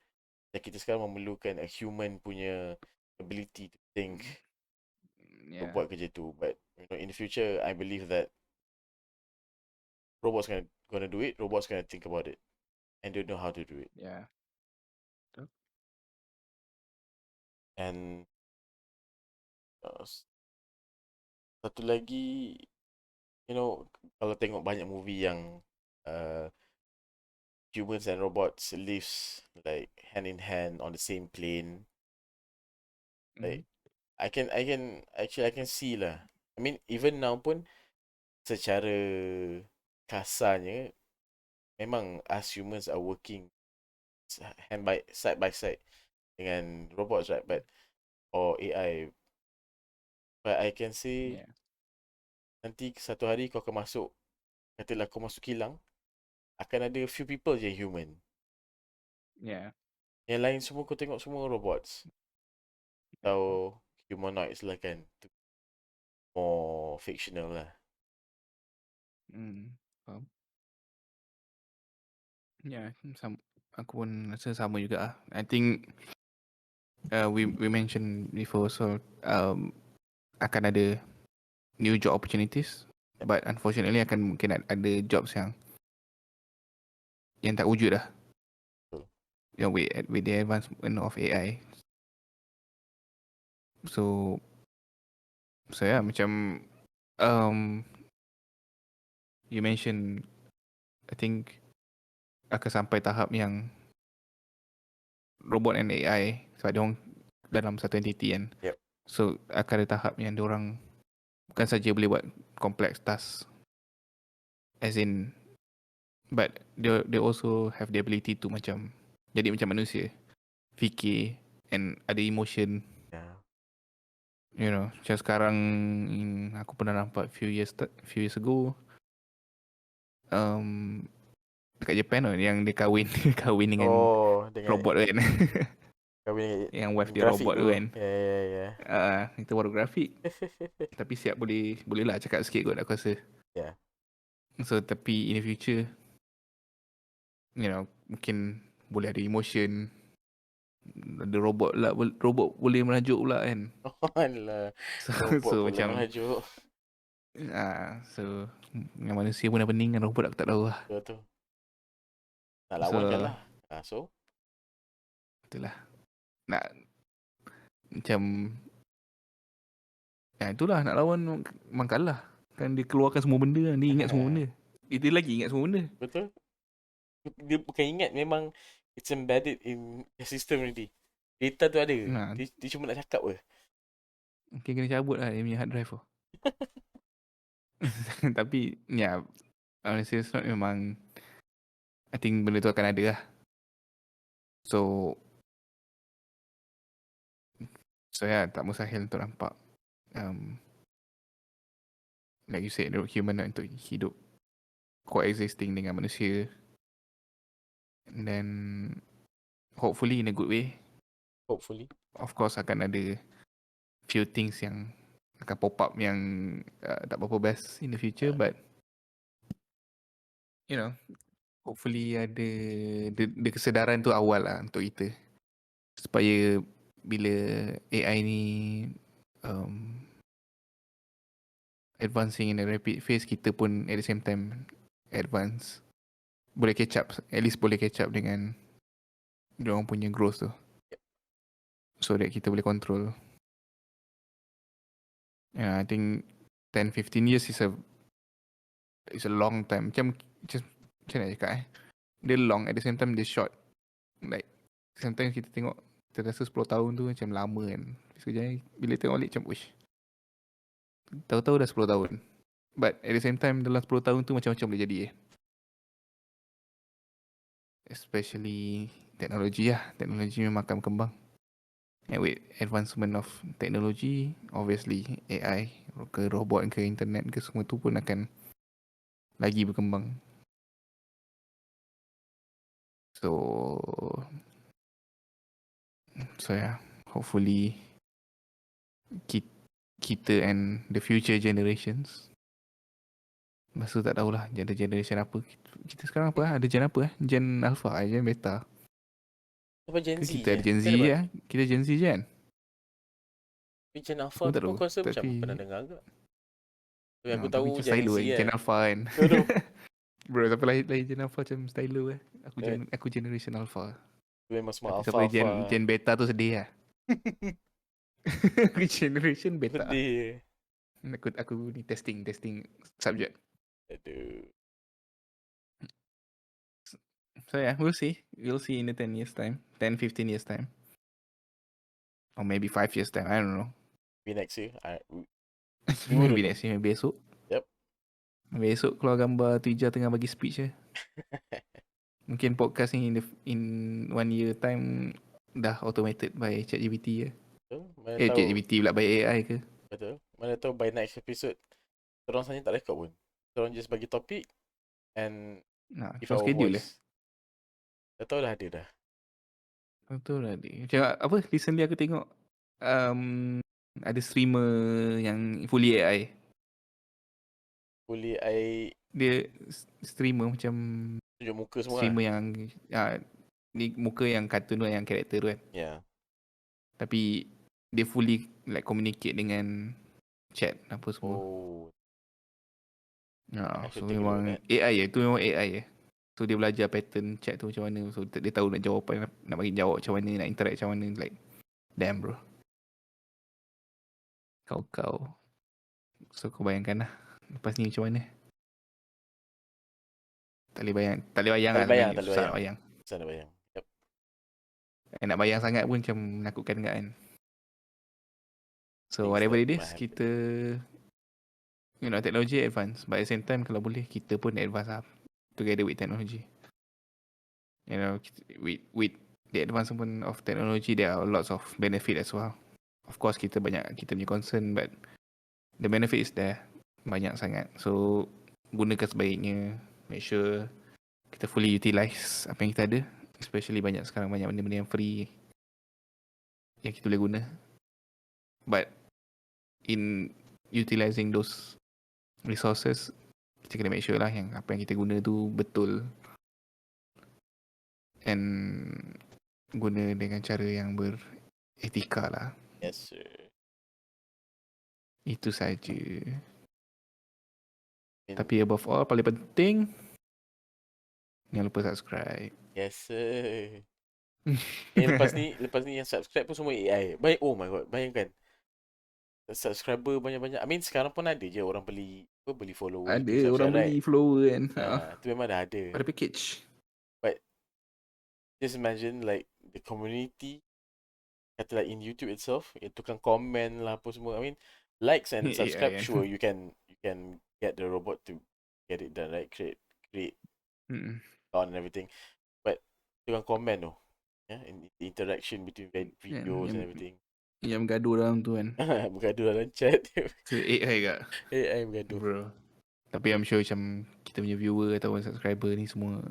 yang kita sekarang memerlukan a human punya ability to think buat kerja tu. But you know, in the future, I believe that robots gonna do it, robots gonna think about it and don't know how to do it. Yeah. Betul. And satu lagi, kalau tengok banyak movie yang uh, humans and robots lives like hand in hand on the same plane, like I can see lah. I mean even now pun secara kasarnya memang us humans are working side by side dengan robots, right? But or AI, but I can say Yeah. nanti satu hari kau akan masuk, katalah kau masuk kilang, akan ada few people je human. Yeah. Yang lain semua kau tengok semua robots atau humanoids lah kan. More fictional lah. Faham. Yeah, aku pun rasa sama juga ah. I think we mentioned before, so akan ada new job opportunities, but unfortunately akan mungkin ada jobs yang tak wujud dah. Betul. Yang with the advancement of AI. So yeah, macam you mention, I think akan sampai tahap yang robot and AI sebab diorang dalam satu entity kan. Yep. So akan ada tahap yang diorang bukan saja boleh buat complex task, as in, but they also have the ability to macam jadi macam manusia, fikir and ada emotion. Yeah. You know, macam sekarang aku pernah nampak few years ago, dekat Japan yang dia kahwin kahwin dengan dengan robot kan. kahwin Yang wife dia grafik robot tu tu. kan. Yeah. Itu baru grafik. Tapi siap boleh lah cakap sikit kot aku rasa. Yeah. So tapi in the future, mungkin boleh ada emotion. Ada robot lah, robot boleh merajuk pula kan. Alah, So, robot boleh macam merajuk. so yang manusia pun dah pening kan, robot aku tak tahu lah. Betul. Nak lawan kan lah. So betul lah. Nak macam itulah, nak lawan memang kalah. Kan dia keluarkan semua benda kan. Dia ingat semua benda. Dia lagi ingat semua benda. Betul. Dia bukan ingat, memang it's embedded in the system already. Data tu ada. Dia cuma nak cakap je. Mungkin kena cabut lah dia punya hard drive tu. Tapi on a serious note, memang I think benda tu akan ada lah. So tak mustahil untuk nampak like you said, human untuk hidup coexisting dengan manusia. And then hopefully in a good way. Hopefully. Of course akan ada few things yang akan pop up yang tak berapa best in the future, but hopefully ada the kesedaran tu awal lah untuk kita, supaya bila AI ni advancing in a rapid phase, kita pun at the same time advance, boleh catch up, at least boleh catch up dengan diorang punya growth tu, so that kita boleh control. I think 10-15 years is a long time. Macam nak cakap dia long, at the same time dia short. Like sometimes kita tengok, kita rasa 10 tahun tu macam lama kan. Sekejap bila tengok balik macam uish, tahu-tahu dah 10 tahun. But at the same time dalam 10 tahun tu macam-macam boleh jadi especially teknologi lah. Teknologi memang akan berkembang. And with advancement of technology, obviously AI ke robot ke internet ke semua tu pun akan lagi berkembang. So yeah, hopefully kita and the future generations, masa tak tahulah generation apa. Kita sekarang apa? Ada gen apa? Gen Alpha, gen Beta. Apa Gen Z Kita ada Gen Z je. Kita Gen Z je kan? Gen Alpha tu pun aku rasa macam pernah dengar ke. Tapi aku tahu Gen Z Gen Alpha kan. Bro, siapa lahir Gen Alpha macam stylo eh. Right. Aku generation Alpha. Tu memang semua Tapi siapa alpha-alpha. Gen Beta tu sedih lah. Aku generation Beta. Sedih. Aku ni testing subject. Aduh. So yeah, we'll see. We'll see in the 10 years time. 10, 15 years time. Or maybe 5 years time. I don't know. Maybe next year. We Maybe wouldn't know. next year, maybe esok. Yep. Besok keluar gambar Tija tengah bagi speech je. Mungkin podcast ni in 1 year time dah automated by ChatGPT je. Betul. Mana tahu. ChatGPT pula by AI ke? Betul. Mana tahu by next episode korang sebenarnya tak rekod pun. Korang just bagi topik and Nah, give so our schedule voice. Dah tahu dah ada dah. Betul lah dia. Macam apa recently aku tengok ada streamer yang fully AI. Boleh I Dia streamer macam tunjuk muka semua streamer lah. yang ni muka yang kartun tu, yang karakter tu kan. Yeah. Tapi dia fully like communicate dengan chat apa semua. Oh. Ya, I so should take a look memang at that. AI je. Tu memang AI je. So dia belajar pattern chat tu macam mana. So dia tahu nak jawab apa, nak bagi jawab macam mana, nak interact macam mana. Like, damn bro. Kau. So kau bayangkan lah. Lepas ni macam mana. Tak boleh bayang Tak boleh bayang, lah. tak boleh Susah nak bayang. bayang. Susah nak bayang. Yep. Nak bayang sangat pun macam menakutkan juga kan. So Things whatever that it is, might happen. kita technology advance. But at the same time, kalau boleh, kita pun advance lah. Together with technology. With the advancement of technology, there are lots of benefit as well. Of course, kita punya concern, but the benefit is there. Banyak sangat. So, gunakan sebaiknya. Make sure kita fully utilize apa yang kita ada. Especially sekarang banyak benda-benda yang free yang kita boleh guna. But in utilizing those resources, kita kena make sure lah yang apa yang kita guna tu betul and guna dengan cara yang beretika lah. Yes sir. Itu saja. In- Tapi above all, paling penting, jangan lupa subscribe. Yes sir. lepas ni yang subscribe pun semua AI. Oh my god, bayangkan. Subscriber banyak-banyak. I mean sekarang pun ada je orang beli follower. Ada orang beli follower kan. Tu memang dah ada. Ada package. But just imagine like the community, kata like in YouTube itself, tukang komen lah apa semua. I mean likes and subscribe, Yeah. sure you can get the robot to get it done, right? Create on and everything. But tukang komen tu, yeah, in the interaction between videos and everything. Yang bergaduh dalam tu kan. Bergaduh dalam chat. So AI kat. AI bergaduh. Bro. Tapi I'm sure macam kita punya viewer atau subscriber ni semua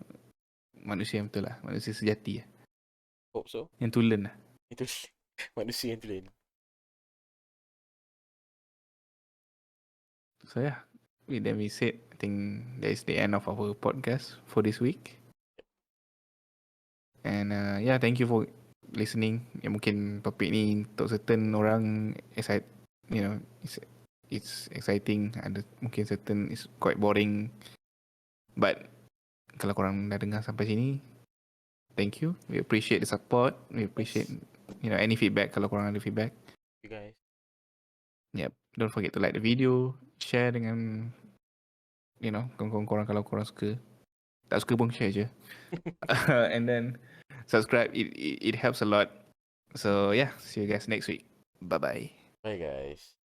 manusia yang betul lah. Manusia sejati lah. Hope so. Yang to learn lah. Itu manusia yang tu lain. So yeah, with that being said, I think that is the end of our podcast for this week. And yeah, thank you for listening. Ya, mungkin topik ni untuk certain orang it's exciting. Ada mungkin certain is quite boring. But kalau korang dah dengar sampai sini, thank you. We appreciate the support. We appreciate any feedback kalau korang ada feedback. You guys. Yep. Don't forget to like the video, share dengan kawan-kawan korang kalau korang suka. Tak suka pun share je. And then subscribe. It helps a lot. So yeah, see you guys next week. Bye-bye. Bye guys.